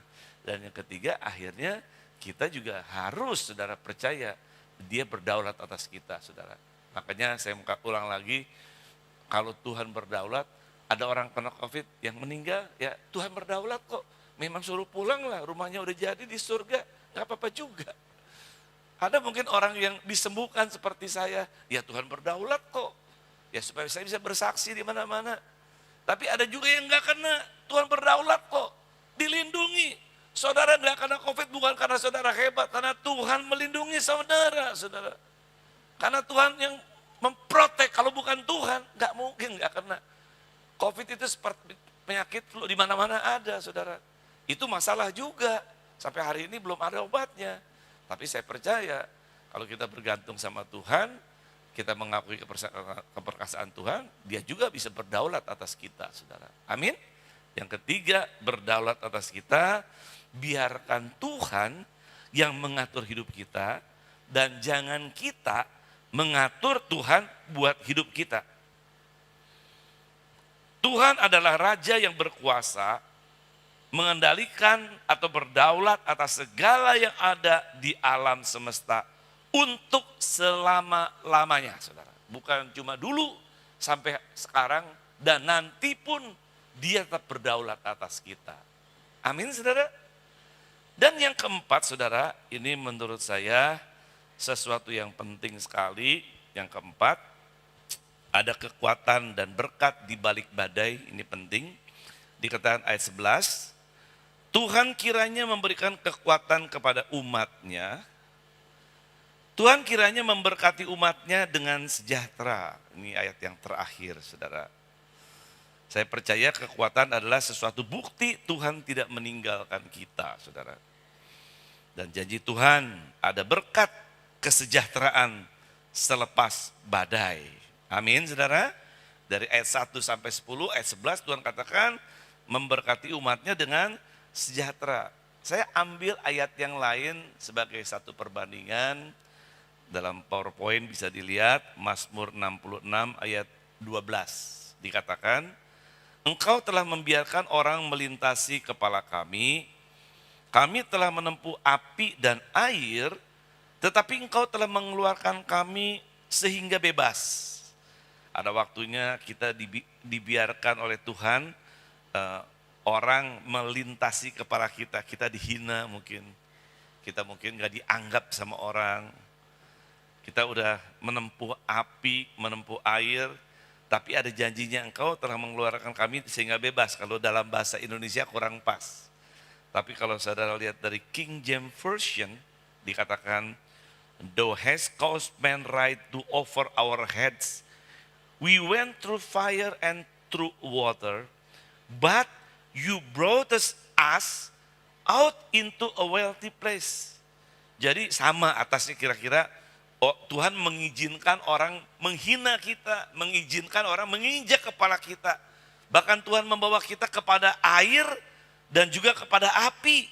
Dan yang ketiga, akhirnya kita juga harus, saudara, percaya dia berdaulat atas kita, saudara. Makanya saya ulang lagi, kalau Tuhan berdaulat, ada orang kena COVID yang meninggal, ya Tuhan berdaulat kok. Memang suruh pulang lah, rumahnya udah jadi di surga, gak apa-apa juga. Ada mungkin orang yang disembuhkan seperti saya, ya Tuhan berdaulat kok. Ya supaya saya bisa bersaksi di mana-mana. Tapi ada juga yang gak kena, Tuhan berdaulat kok. Dilindungi. Saudara gak kena COVID bukan karena saudara hebat, karena Tuhan melindungi saudara, saudara. Karena Tuhan yang memprotek, kalau bukan Tuhan gak mungkin gak kena. COVID itu seperti penyakit flu di mana-mana ada, saudara. Itu masalah juga. Sampai hari ini belum ada obatnya. Tapi saya percaya kalau kita bergantung sama Tuhan, kita mengakui keperkasaan Tuhan, dia juga bisa berdaulat atas kita, saudara. Amin. Yang ketiga, berdaulat atas kita, biarkan Tuhan yang mengatur hidup kita dan jangan kita mengatur Tuhan buat hidup kita. Tuhan adalah raja yang berkuasa, mengendalikan atau berdaulat atas segala yang ada di alam semesta untuk selama-lamanya, saudara. Bukan cuma dulu sampai sekarang dan nanti pun dia tetap berdaulat atas kita. Amin, saudara. Dan yang keempat, saudara, ini menurut saya sesuatu yang penting sekali. Yang keempat, ada kekuatan dan berkat di balik badai, ini penting. Dikatakan ayat 11, Tuhan kiranya memberikan kekuatan kepada umatnya. Tuhan kiranya memberkati umatnya dengan sejahtera. Ini ayat yang terakhir, saudara. Saya percaya kekuatan adalah sesuatu bukti Tuhan tidak meninggalkan kita, saudara. Dan janji Tuhan ada berkat kesejahteraan selepas badai. Amin, saudara. Dari ayat 1 sampai 10, ayat 11 Tuhan katakan memberkati umatnya dengan sejahtera. Saya ambil ayat yang lain sebagai satu perbandingan. Dalam PowerPoint bisa dilihat Mazmur 66 ayat 12. Dikatakan, Engkau telah membiarkan orang melintasi kepala kami telah menempuh api dan air, tetapi Engkau telah mengeluarkan kami sehingga bebas. Ada waktunya kita dibiarkan oleh Tuhan, orang melintasi kepala kita, kita dihina mungkin. Kita mungkin gak dianggap sama orang. Kita udah menempuh api, menempuh air, tapi ada janjinya Engkau telah mengeluarkan kami sehingga bebas. Kalau dalam bahasa Indonesia kurang pas. Tapi kalau saudara lihat dari King James Version, dikatakan, Thou hast caused men right to over our heads. We went through fire and through water, but you brought us out into a wealthy place. Jadi sama atasnya kira-kira, Tuhan mengizinkan orang menghina kita, mengizinkan orang menginjak kepala kita. Bahkan Tuhan membawa kita kepada air dan juga kepada api.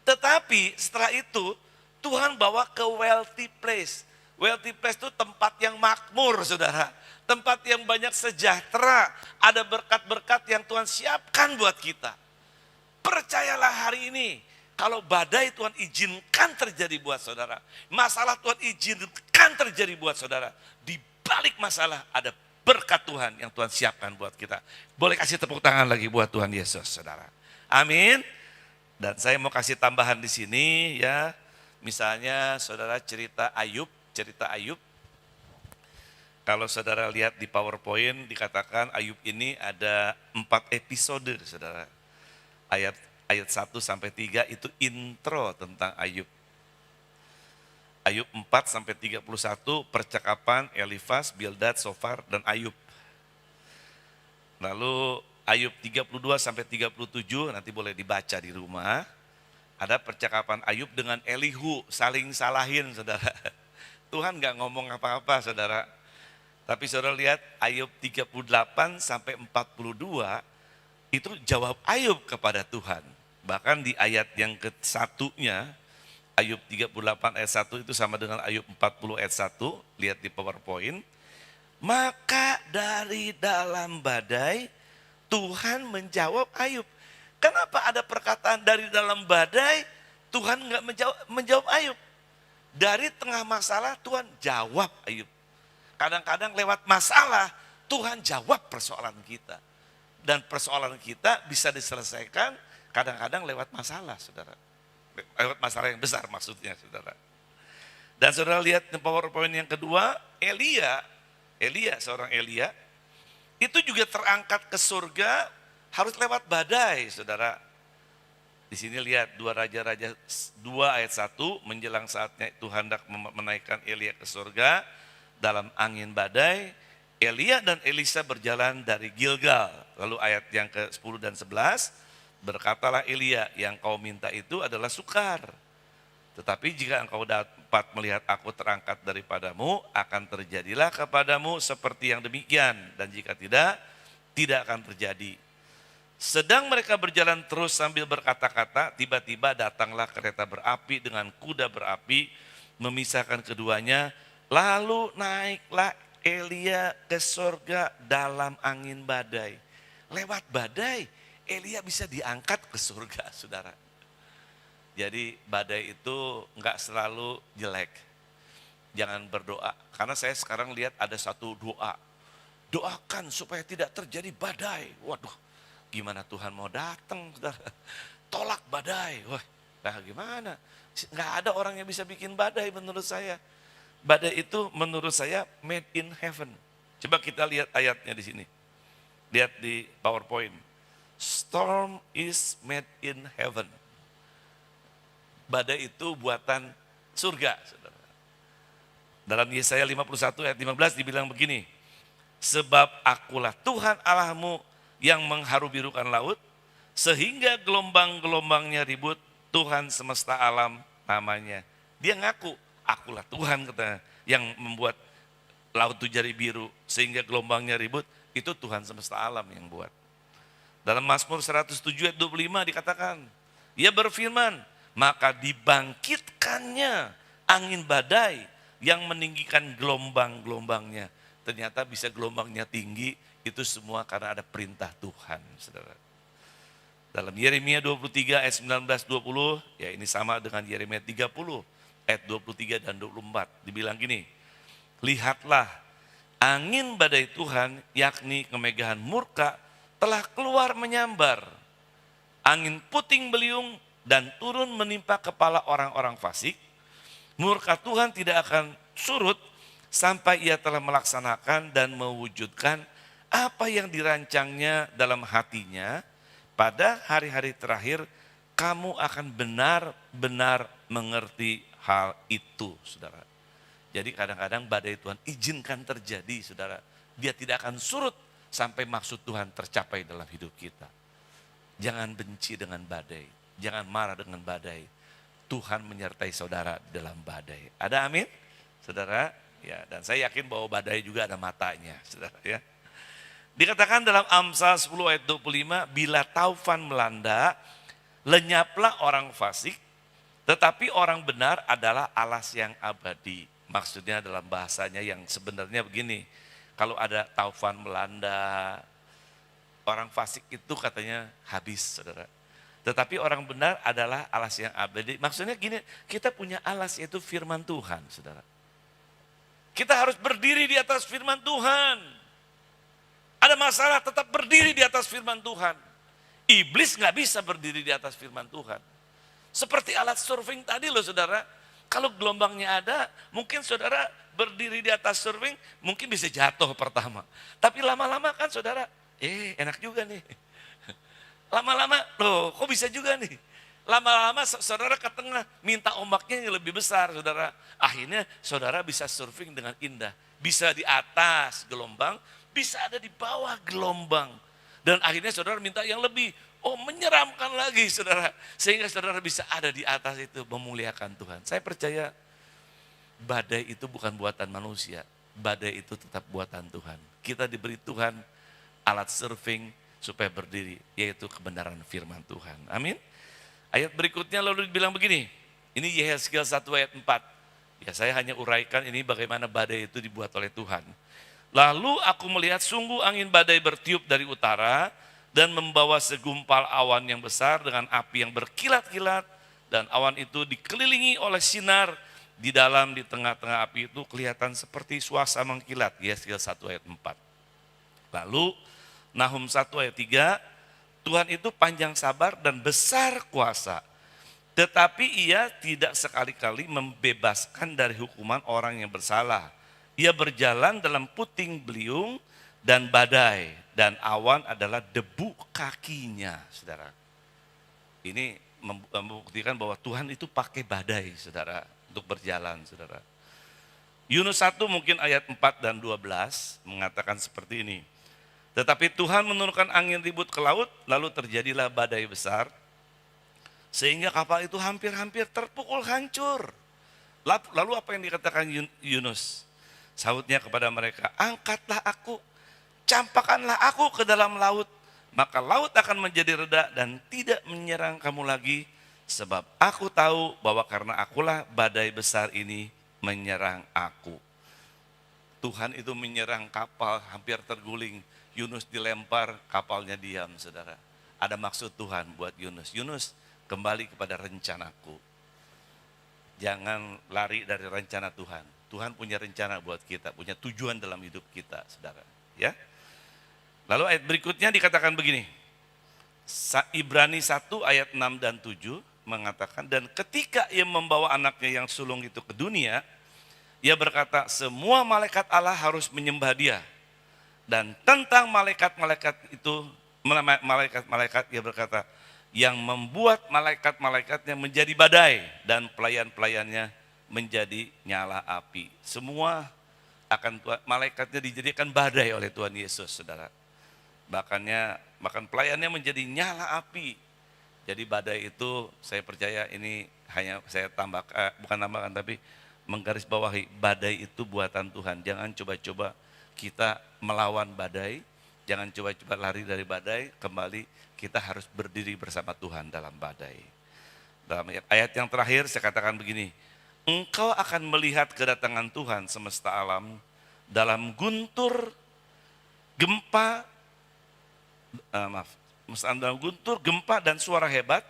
Tetapi setelah itu Tuhan bawa ke wealthy place. Wealthy place itu tempat yang makmur, saudara. Tempat yang banyak sejahtera. Ada berkat-berkat yang Tuhan siapkan buat kita. Percayalah hari ini, kalau badai Tuhan izinkan terjadi buat saudara. Masalah Tuhan izinkan terjadi buat saudara. Di balik masalah ada berkat Tuhan yang Tuhan siapkan buat kita. Boleh kasih tepuk tangan lagi buat Tuhan Yesus, saudara. Amin. Dan saya mau kasih tambahan di sini ya. Misalnya saudara cerita Ayub. Kalau saudara lihat di PowerPoint dikatakan Ayub ini ada 4 episode, saudara. Ayat 1 sampai 3 itu intro tentang Ayub. Ayub 4 sampai 31 percakapan Elifaz, Bildad, Sofar dan Ayub. Lalu Ayub 32 sampai 37 nanti boleh dibaca di rumah. Ada percakapan Ayub dengan Elihu, saling salahin, saudara. Tuhan gak ngomong apa-apa, saudara. Tapi saudara lihat Ayub 38 sampai 42 itu jawab Ayub kepada Tuhan. Bahkan di ayat yang ke-1-nya, Ayub 38 ayat 1 itu sama dengan Ayub 40 ayat 1, lihat di PowerPoint. Maka dari dalam badai, Tuhan menjawab Ayub. Kenapa ada perkataan dari dalam badai, Tuhan enggak menjawab Ayub? Dari tengah masalah Tuhan jawab Ayub. Kadang-kadang lewat masalah, Tuhan jawab persoalan kita. Dan persoalan kita bisa diselesaikan kadang-kadang lewat masalah, saudara. Lewat masalah yang besar maksudnya, saudara. Dan saudara lihat di PowerPoint yang kedua, Elia, seorang Elia, itu juga terangkat ke surga harus lewat badai, saudara. Di sini lihat 2 Raja-Raja 2 ayat 1, menjelang saatnya Tuhan hendak menaikkan Elia ke surga dalam angin badai. Elia dan Elisa berjalan dari Gilgal. Lalu ayat yang ke-10 dan 11, berkatalah Elia, yang kau minta itu adalah sukar. Tetapi jika engkau dapat melihat aku terangkat daripadamu, akan terjadilah kepadamu seperti yang demikian. Dan jika tidak, tidak akan terjadi. Sedang mereka berjalan terus sambil berkata-kata, tiba-tiba datanglah kereta berapi dengan kuda berapi, memisahkan keduanya, lalu naiklah Elia ke surga dalam angin badai. Lewat badai, Elia bisa diangkat ke surga, saudara. Jadi badai itu enggak selalu jelek. Jangan berdoa, karena saya sekarang lihat ada satu doa. Doakan supaya tidak terjadi badai. Waduh, gimana Tuhan mau datang, saudara? Tolak badai. Wah, nah gimana? Enggak ada orang yang bisa bikin badai menurut saya. Badai itu menurut saya made in heaven. Coba kita lihat ayatnya di sini. Lihat di PowerPoint. Storm is made in heaven. Badai itu buatan surga, saudara. Dalam Yesaya 51 ayat 15 dibilang begini. Sebab akulah Tuhan Allahmu yang mengharu-birukan laut, sehingga gelombang-gelombangnya ribut, Tuhan semesta alam namanya. Dia ngaku, akulah Tuhan, katanya, yang membuat laut itu jadi biru sehingga gelombangnya ribut, itu Tuhan semesta alam yang buat. Dalam Mazmur 107 ayat 25 dikatakan, ia berfirman, maka dibangkitkannya angin badai yang meninggikan gelombang-gelombangnya. Ternyata bisa gelombangnya tinggi, itu semua karena ada perintah Tuhan, saudara. Dalam Yeremia 23 ayat 19-20, ya ini sama dengan Yeremia 30 ayat 23 dan 24, dibilang gini, lihatlah angin badai Tuhan, yakni kemegahan murka, telah keluar menyambar. Angin puting beliung dan turun menimpa kepala orang-orang fasik. Murka Tuhan tidak akan surut sampai ia telah melaksanakan dan mewujudkan apa yang dirancangnya dalam hatinya. Pada hari-hari terakhir kamu akan benar-benar mengerti hal itu, saudara. Jadi kadang-kadang badai Tuhan izinkan terjadi, saudara. Dia tidak akan surut sampai maksud Tuhan tercapai dalam hidup kita. Jangan benci dengan badai, jangan marah dengan badai. Tuhan menyertai saudara dalam badai. Ada amin? Saudara, ya, dan saya yakin bahwa badai juga ada matanya, saudara ya. Dikatakan dalam Amsal 10 ayat 25, bila taufan melanda, lenyaplah orang fasik, tetapi orang benar adalah alas yang abadi. Maksudnya dalam bahasanya yang sebenarnya begini, kalau ada taufan melanda, orang fasik itu katanya habis, saudara. Tetapi orang benar adalah alas yang abadi. Maksudnya gini, kita punya alas yaitu firman Tuhan, saudara. Kita harus berdiri di atas firman Tuhan. Ada masalah tetap berdiri di atas firman Tuhan. Iblis nggak bisa berdiri di atas firman Tuhan. Seperti alat surfing tadi loh saudara. Kalau gelombangnya ada, mungkin saudara berdiri di atas surfing, mungkin bisa jatuh pertama. Tapi lama-lama kan saudara, enak juga nih. Lama-lama, loh kok bisa juga nih. Lama-lama saudara ke tengah, minta ombaknya yang lebih besar saudara. Akhirnya saudara bisa surfing dengan indah. Bisa di atas gelombang, bisa ada di bawah gelombang. Dan akhirnya saudara minta yang lebih. Oh menyeramkan lagi saudara. Sehingga saudara bisa ada di atas itu memuliakan Tuhan. Saya percaya badai itu bukan buatan manusia. Badai itu tetap buatan Tuhan. Kita diberi Tuhan alat surfing supaya berdiri. Yaitu kebenaran firman Tuhan. Amin. Ayat berikutnya lalu dibilang begini. Ini Yehezkiel 1 ayat 4. Ya saya hanya uraikan ini bagaimana badai itu dibuat oleh Tuhan. Lalu aku melihat sungguh angin badai bertiup dari utara dan membawa segumpal awan yang besar dengan api yang berkilat-kilat. Dan awan itu dikelilingi oleh sinar di tengah-tengah api itu kelihatan seperti swasa mengkilat. Yehezkiel 1 ayat 4. Lalu Nahum 1 ayat 3, Tuhan itu panjang sabar dan besar kuasa. Tetapi ia tidak sekali-kali membebaskan dari hukuman orang yang bersalah. Ia berjalan dalam puting beliung dan badai. Dan awan adalah debu kakinya, saudara. Ini membuktikan bahwa Tuhan itu pakai badai, saudara. Untuk berjalan, saudara. Yunus 1 mungkin ayat 4 dan 12 mengatakan seperti ini. Tetapi Tuhan menurunkan angin ribut ke laut, lalu terjadilah badai besar. Sehingga kapal itu hampir-hampir terpukul hancur. Lalu apa yang dikatakan Yunus? Sahutnya kepada mereka, angkatlah aku, campakkanlah aku ke dalam laut, maka laut akan menjadi reda dan tidak menyerang kamu lagi, sebab aku tahu bahwa karena akulah badai besar ini menyerang aku. Tuhan itu menyerang kapal hampir terguling, Yunus dilempar, kapalnya diam saudara. Ada maksud Tuhan buat Yunus. Yunus kembali kepada rencanaku. Jangan lari dari rencana Tuhan. Tuhan punya rencana buat kita, punya tujuan dalam hidup kita, saudara. Ya. Lalu ayat berikutnya dikatakan begini. Ibrani 1 ayat 6 dan 7 mengatakan, dan ketika ia membawa anaknya yang sulung itu ke dunia, ia berkata, semua malaikat Allah harus menyembah dia. Dan tentang malaikat-malaikat itu, malaikat-malaikat ia berkata, yang membuat malaikat-malaikatnya menjadi badai dan pelayan-pelayannya menjadi nyala api. Semua akan malaikatnya dijadikan badai oleh Tuhan Yesus, saudara. Bahkan pelayannya menjadi nyala api. Jadi badai itu saya percaya ini hanya saya bukan tambahkan tapi menggarisbawahi, badai itu buatan Tuhan. Jangan coba-coba kita melawan badai, jangan coba-coba lari dari badai, kembali kita harus berdiri bersama Tuhan dalam badai. Dalam ayat yang terakhir saya katakan begini, engkau akan melihat kedatangan Tuhan semesta alam dalam guntur gempa, dalam guntur gempa dan suara hebat,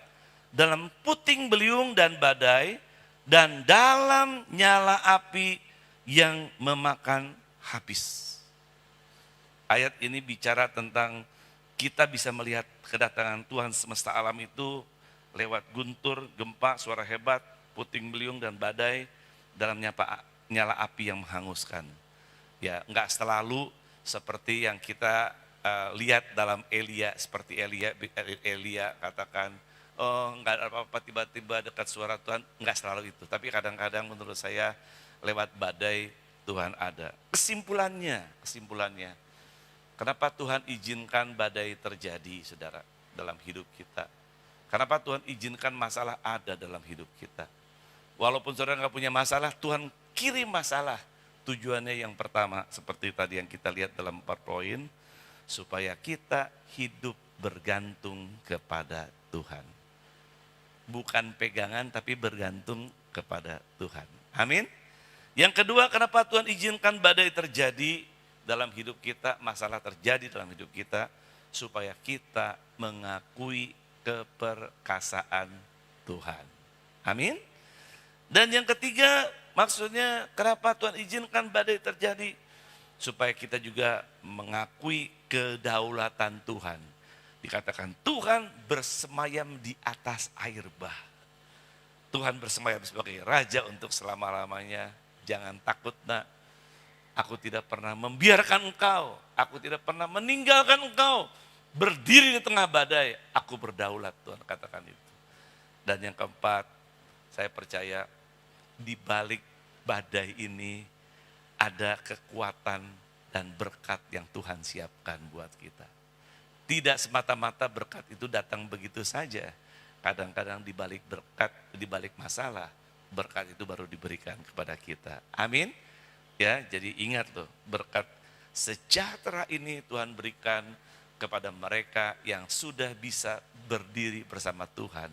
dalam puting beliung dan badai, dan dalam nyala api yang memakan habis. Ayat ini bicara tentang kita bisa melihat kedatangan Tuhan semesta alam itu lewat guntur, gempa, suara hebat, puting beliung dan badai dalam nyala api yang menghanguskan. Ya, enggak selalu seperti yang kita lihat dalam Elia, seperti Elia katakan, oh enggak ada apa-apa tiba-tiba dekat suara Tuhan, enggak selalu itu. Tapi kadang-kadang menurut saya lewat badai Tuhan ada. Kesimpulannya, kenapa Tuhan izinkan badai terjadi, saudara, dalam hidup kita? Kenapa Tuhan izinkan masalah ada dalam hidup kita? Walaupun saudara nggak punya masalah, Tuhan kirim masalah. Tujuannya yang pertama, seperti tadi yang kita lihat dalam 4 poin, supaya kita hidup bergantung kepada Tuhan. Bukan pegangan tapi bergantung kepada Tuhan. Amin. Yang kedua, kenapa Tuhan izinkan badai terjadi dalam hidup kita, masalah terjadi dalam hidup kita, supaya kita mengakui keperkasaan Tuhan. Amin. Dan yang ketiga, maksudnya kenapa Tuhan izinkan badai terjadi? Supaya kita juga mengakui kedaulatan Tuhan. Dikatakan Tuhan bersemayam di atas air bah. Tuhan bersemayam sebagai raja untuk selama-lamanya. Jangan takut nak, aku tidak pernah membiarkan engkau, aku tidak pernah meninggalkan engkau berdiri di tengah badai, aku berdaulat, Tuhan katakan itu. Dan yang keempat, saya percaya di balik badai ini ada kekuatan dan berkat yang Tuhan siapkan buat kita. Tidak semata-mata berkat itu datang begitu saja. Kadang-kadang di balik berkat, di balik masalah, berkat itu baru diberikan kepada kita. Amin. Ya, jadi ingat loh, berkat sejahtera ini Tuhan berikan kepada mereka yang sudah bisa berdiri bersama Tuhan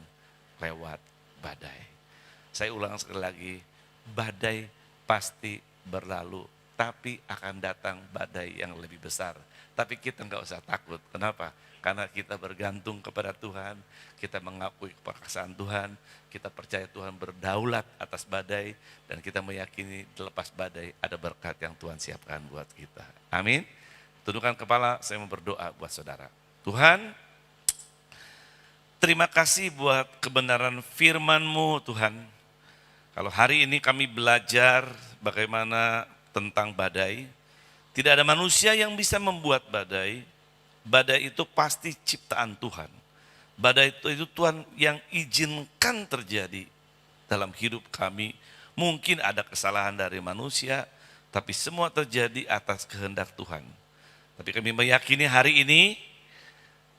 lewat badai. Saya ulang sekali lagi, badai pasti berlalu, tapi akan datang badai yang lebih besar. Tapi kita nggak usah takut. Kenapa? Karena kita bergantung kepada Tuhan, kita mengakui keperkasaan Tuhan, kita percaya Tuhan berdaulat atas badai, dan kita meyakini lepas badai ada berkat yang Tuhan siapkan buat kita. Amin. Tundukkan kepala, saya mau berdoa buat saudara. Tuhan, terima kasih buat kebenaran firman-Mu Tuhan. Kalau hari ini kami belajar bagaimana tentang badai, tidak ada manusia yang bisa membuat badai. Badai itu pasti ciptaan Tuhan. Badai itu Tuhan yang izinkan terjadi dalam hidup kami. Mungkin ada kesalahan dari manusia, tapi semua terjadi atas kehendak Tuhan. Tapi kami meyakini hari ini,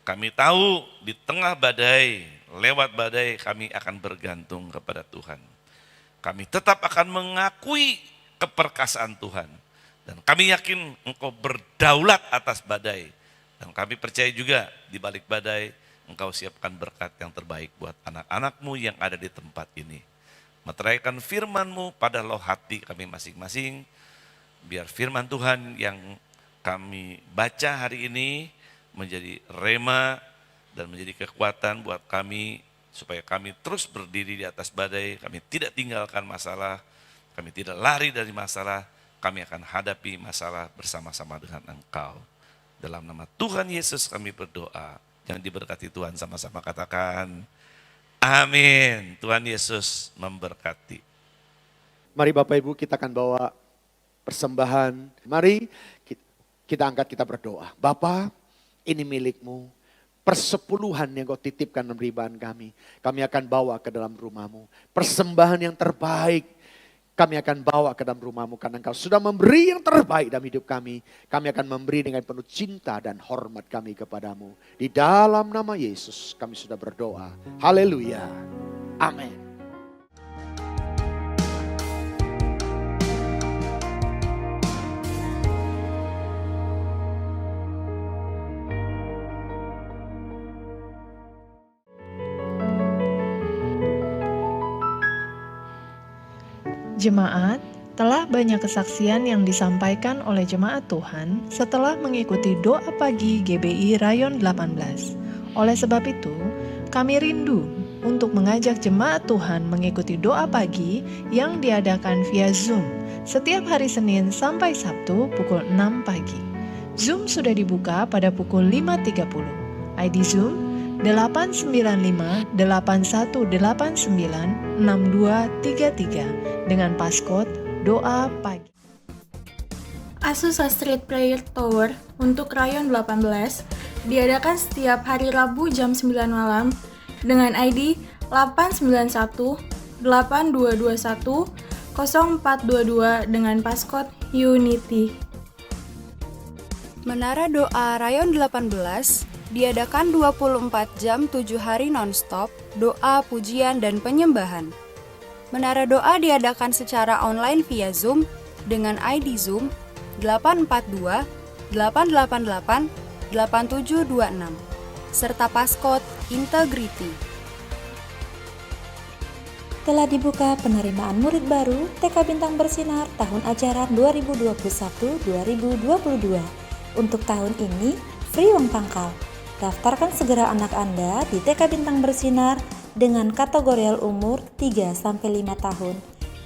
kami tahu di tengah badai, lewat badai kami akan bergantung kepada Tuhan. Kami tetap akan mengakui keperkasaan Tuhan. Dan kami yakin Engkau berdaulat atas badai. Dan kami percaya juga di balik badai Engkau siapkan berkat yang terbaik buat anak-anak-Mu yang ada di tempat ini. Meteraikan firman-Mu pada loh hati kami masing-masing. Biar firman Tuhan yang kami baca hari ini menjadi rema dan menjadi kekuatan buat kami. Supaya kami terus berdiri di atas badai, kami tidak tinggalkan masalah, kami tidak lari dari masalah, kami akan hadapi masalah bersama-sama dengan Engkau. Dalam nama Tuhan Yesus kami berdoa. Yang diberkati Tuhan sama-sama katakan, amin. Tuhan Yesus memberkati. Mari Bapak Ibu kita akan bawa persembahan. Mari kita angkat, kita berdoa. Bapa, ini milik-Mu. Persepuluhan yang Kau titipkan dalam ribahan kami. Kami akan bawa ke dalam rumah-Mu. Persembahan yang terbaik kami akan bawa ke dalam rumah-Mu. Karena Engkau sudah memberi yang terbaik dalam hidup kami. Kami akan memberi dengan penuh cinta dan hormat kami kepadamu. Di dalam nama Yesus kami sudah berdoa. Haleluya. Amin. Jemaat, telah banyak kesaksian yang disampaikan oleh jemaat Tuhan setelah mengikuti doa pagi GBI Rayon 18. Oleh sebab itu, kami rindu untuk mengajak jemaat Tuhan mengikuti doa pagi yang diadakan via Zoom setiap hari Senin sampai Sabtu pukul 6 pagi. Zoom sudah dibuka pada pukul 5.30. ID Zoom 895-8189-6233 dengan passcode doa pagi. Azusa Street Prayer Tower untuk Rayon 18 diadakan setiap hari Rabu jam 9 malam dengan ID 891-8221-0422 dengan passcode Unity. Menara Doa Rayon 18 diadakan 24 jam 7 hari non-stop, doa, pujian, dan penyembahan. Menara Doa diadakan secara online via Zoom dengan ID Zoom 842-888-888 8726 serta paskot Integrity. Telah dibuka penerimaan murid baru TK Bintang Bersinar tahun ajaran 2021-2022. Untuk tahun ini, free uang pangkal. Daftarkan segera anak Anda di TK Bintang Bersinar dengan kategori umur 3-5 tahun.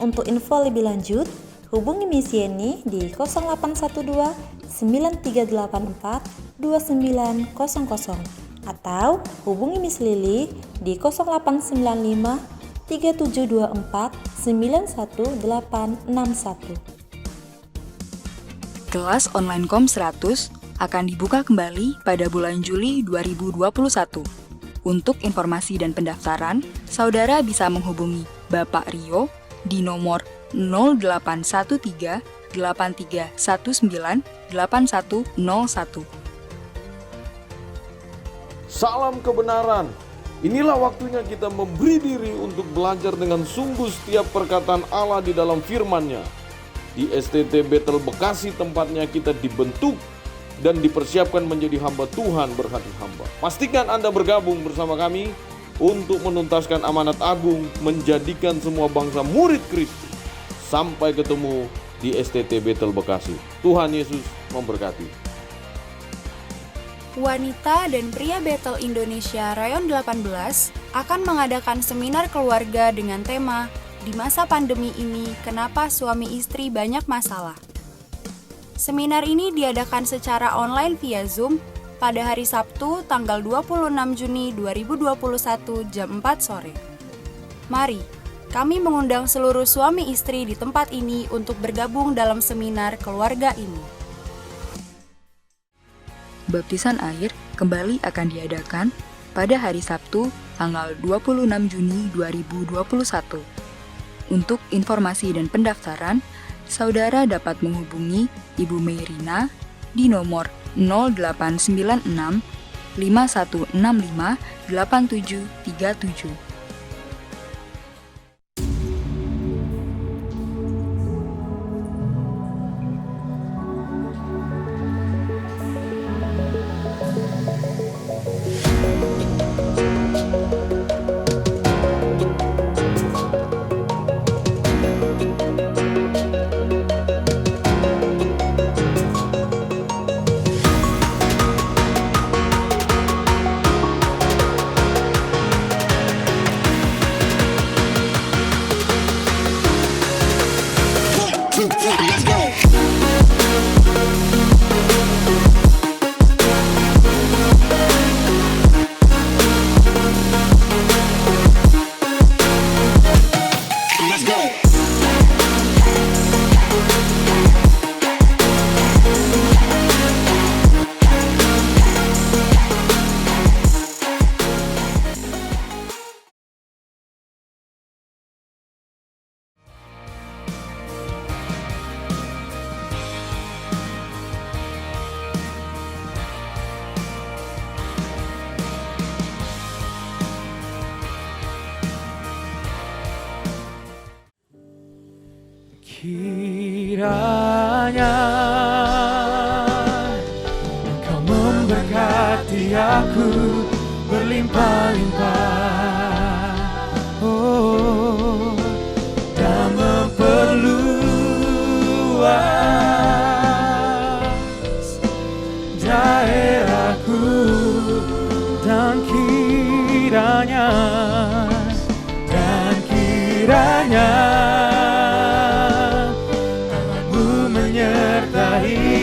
Untuk info lebih lanjut, hubungi Miss Yeni di 0812 9384 2900 atau hubungi Miss Lili di 0895 3724 91861. Kelas online KOM 100 akan dibuka kembali pada bulan Juli 2021. Untuk informasi dan pendaftaran, saudara bisa menghubungi Bapak Rio di nomor 0813 8319 8101. Salam kebenaran. Inilah waktunya kita memberi diri untuk belajar dengan sungguh setiap perkataan Allah di dalam firman-Nya. Di STT Betel Bekasi tempatnya kita dibentuk dan dipersiapkan menjadi hamba Tuhan berhati hamba. Pastikan Anda bergabung bersama kami untuk menuntaskan amanat agung menjadikan semua bangsa murid Kristus. Sampai ketemu di STT Betel Bekasi. Tuhan Yesus memberkati. Wanita dan pria Betel Indonesia Rayon 18 akan mengadakan seminar keluarga dengan tema "Di masa pandemi ini, kenapa suami istri banyak masalah?". Seminar ini diadakan secara online via Zoom pada hari Sabtu tanggal 26 Juni 2021 jam 4 sore. Mari, kami mengundang seluruh suami istri di tempat ini untuk bergabung dalam seminar keluarga ini. Baptisan air kembali akan diadakan pada hari Sabtu tanggal 26 Juni 2021. Untuk informasi dan pendaftaran, saudara dapat menghubungi Ibu Meirina di nomor 0896 5165 8737. Kiranya Engkau memberkati aku berlimpah-limpah, oh, dan memperluas daerahku, dan kiranya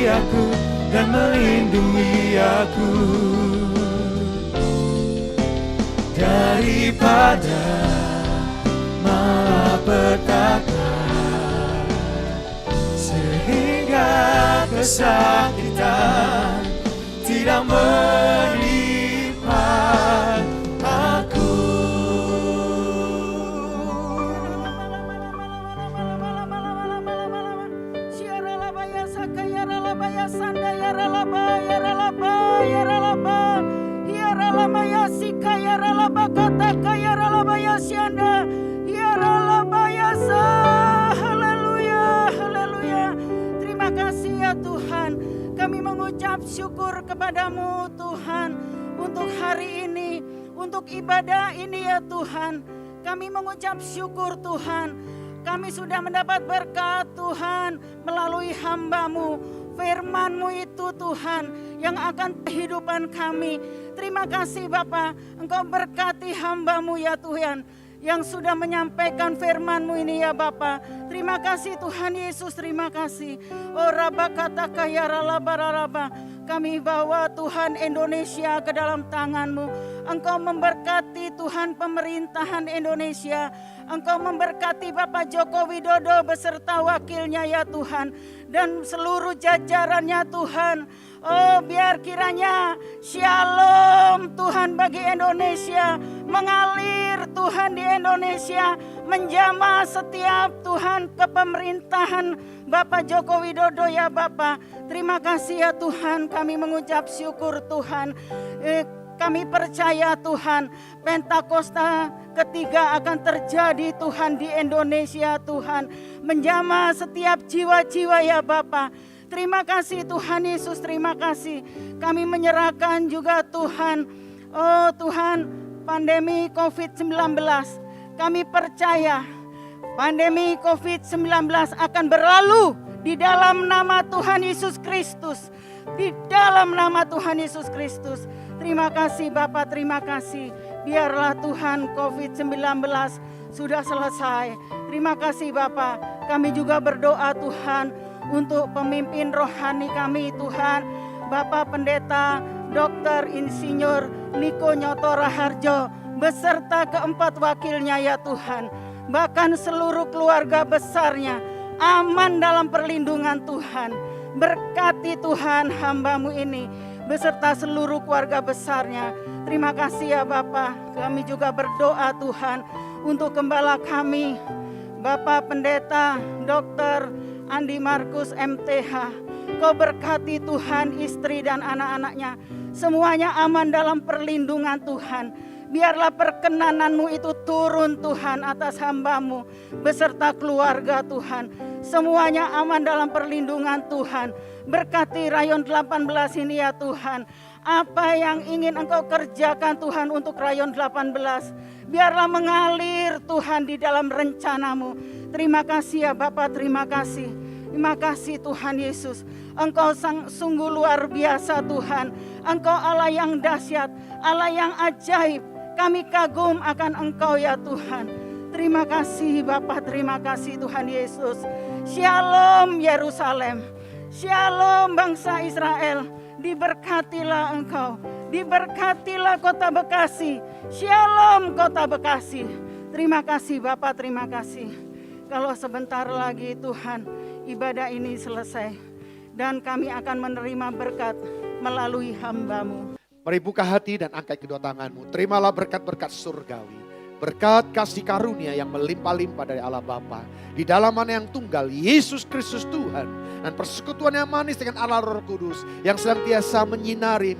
aku dan melindungi aku daripada malapetaka, sehingga kesakitan tidak menimpa aku. Haleluya, haleluya. Terima kasih ya Tuhan. Kami mengucap mengucap syukur kepadamu Tuhan untuk hari ini, untuk ibadah ini ya Tuhan. Kami mengucap syukur Tuhan. Kami sudah mendapat berkat Tuhan melalui hamba-Mu. Firman-Mu itu Tuhan yang akan kehidupan kami. Terima kasih Bapa, Engkau berkati hamba-Mu ya Tuhan yang sudah menyampaikan firman-Mu ini ya Bapa. Terima kasih Tuhan Yesus, terima kasih. Oh Rabba kata kaya raba. Kami bawa Tuhan Indonesia ke dalam tangan-Mu. Engkau memberkati Tuhan pemerintahan Indonesia. Engkau memberkati Bapak Joko Widodo beserta wakilnya ya Tuhan. Dan seluruh jajarannya Tuhan. Oh biar kiranya shalom Tuhan bagi Indonesia. Mengalir Tuhan di Indonesia. Menjamah setiap Tuhan kepemerintahan Bapak Joko Widodo ya Bapak. Terima kasih ya Tuhan, kami mengucap syukur Tuhan. Kami percaya Tuhan, Pentakosta ketiga akan terjadi Tuhan di Indonesia Tuhan. Menjamah setiap jiwa-jiwa ya Bapak. Terima kasih Tuhan Yesus, terima kasih. Kami menyerahkan juga Tuhan, oh Tuhan, pandemi COVID-19. Kami percaya pandemi COVID-19 akan berlalu di dalam nama Tuhan Yesus Kristus. Di dalam nama Tuhan Yesus Kristus. Terima kasih Bapak, terima kasih. Biarlah Tuhan COVID-19 sudah selesai. Terima kasih Bapak. Kami juga berdoa Tuhan untuk pemimpin rohani kami Tuhan. Bapak Pendeta Dr. Insinyur Niko Nyoto Raharjo beserta keempat wakilnya ya Tuhan. Bahkan seluruh keluarga besarnya aman dalam perlindungan Tuhan. Berkati Tuhan hamba-Mu ini beserta seluruh keluarga besarnya. Terima kasih ya Bapak. Kami juga berdoa Tuhan untuk gembala kami, Bapak Pendeta Dr. Andi Markus MTH. Kau berkati Tuhan istri dan anak-anaknya. Semuanya aman dalam perlindungan Tuhan. Biarlah perkenanan-Mu itu turun Tuhan atas hamba-Mu beserta keluarga Tuhan. Semuanya aman dalam perlindungan Tuhan. Berkati rayon 18 ini ya Tuhan. Apa yang ingin Engkau kerjakan Tuhan untuk rayon 18. Biarlah mengalir Tuhan di dalam rencana-Mu. Terima kasih ya Bapak, terima kasih. Terima kasih Tuhan Yesus. Engkau sungguh luar biasa Tuhan. Engkau Allah yang dahsyat, Allah yang ajaib. Kami kagum akan Engkau ya Tuhan. Terima kasih Bapak, terima kasih Tuhan Yesus. Shalom Yerusalem. Shalom bangsa Israel. Diberkatilah Engkau. Diberkatilah kota Bekasi. Shalom kota Bekasi. Terima kasih Bapak, terima kasih. Kalau sebentar lagi Tuhan ibadah ini selesai. Dan kami akan menerima berkat melalui hamba-Mu. Mari buka hati dan angkat kedua tanganmu. Terimalah berkat-berkat surgawi. Berkat kasih karunia yang melimpah-limpah dari Allah Bapa. Di dalam mana yang tunggal, Yesus Kristus Tuhan. Dan persekutuan yang manis dengan Allah Roh Kudus. Yang senantiasa menyinari,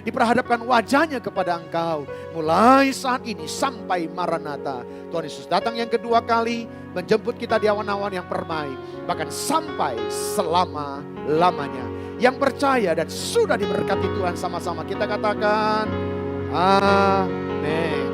diperhadapkan wajahnya kepada engkau. Mulai saat ini sampai Maranatha. Tuhan Yesus datang yang kedua kali. Menjemput kita di awan-awan yang permai. Bahkan sampai selama-lamanya. Yang percaya dan sudah diberkati Tuhan sama-sama kita katakan amin.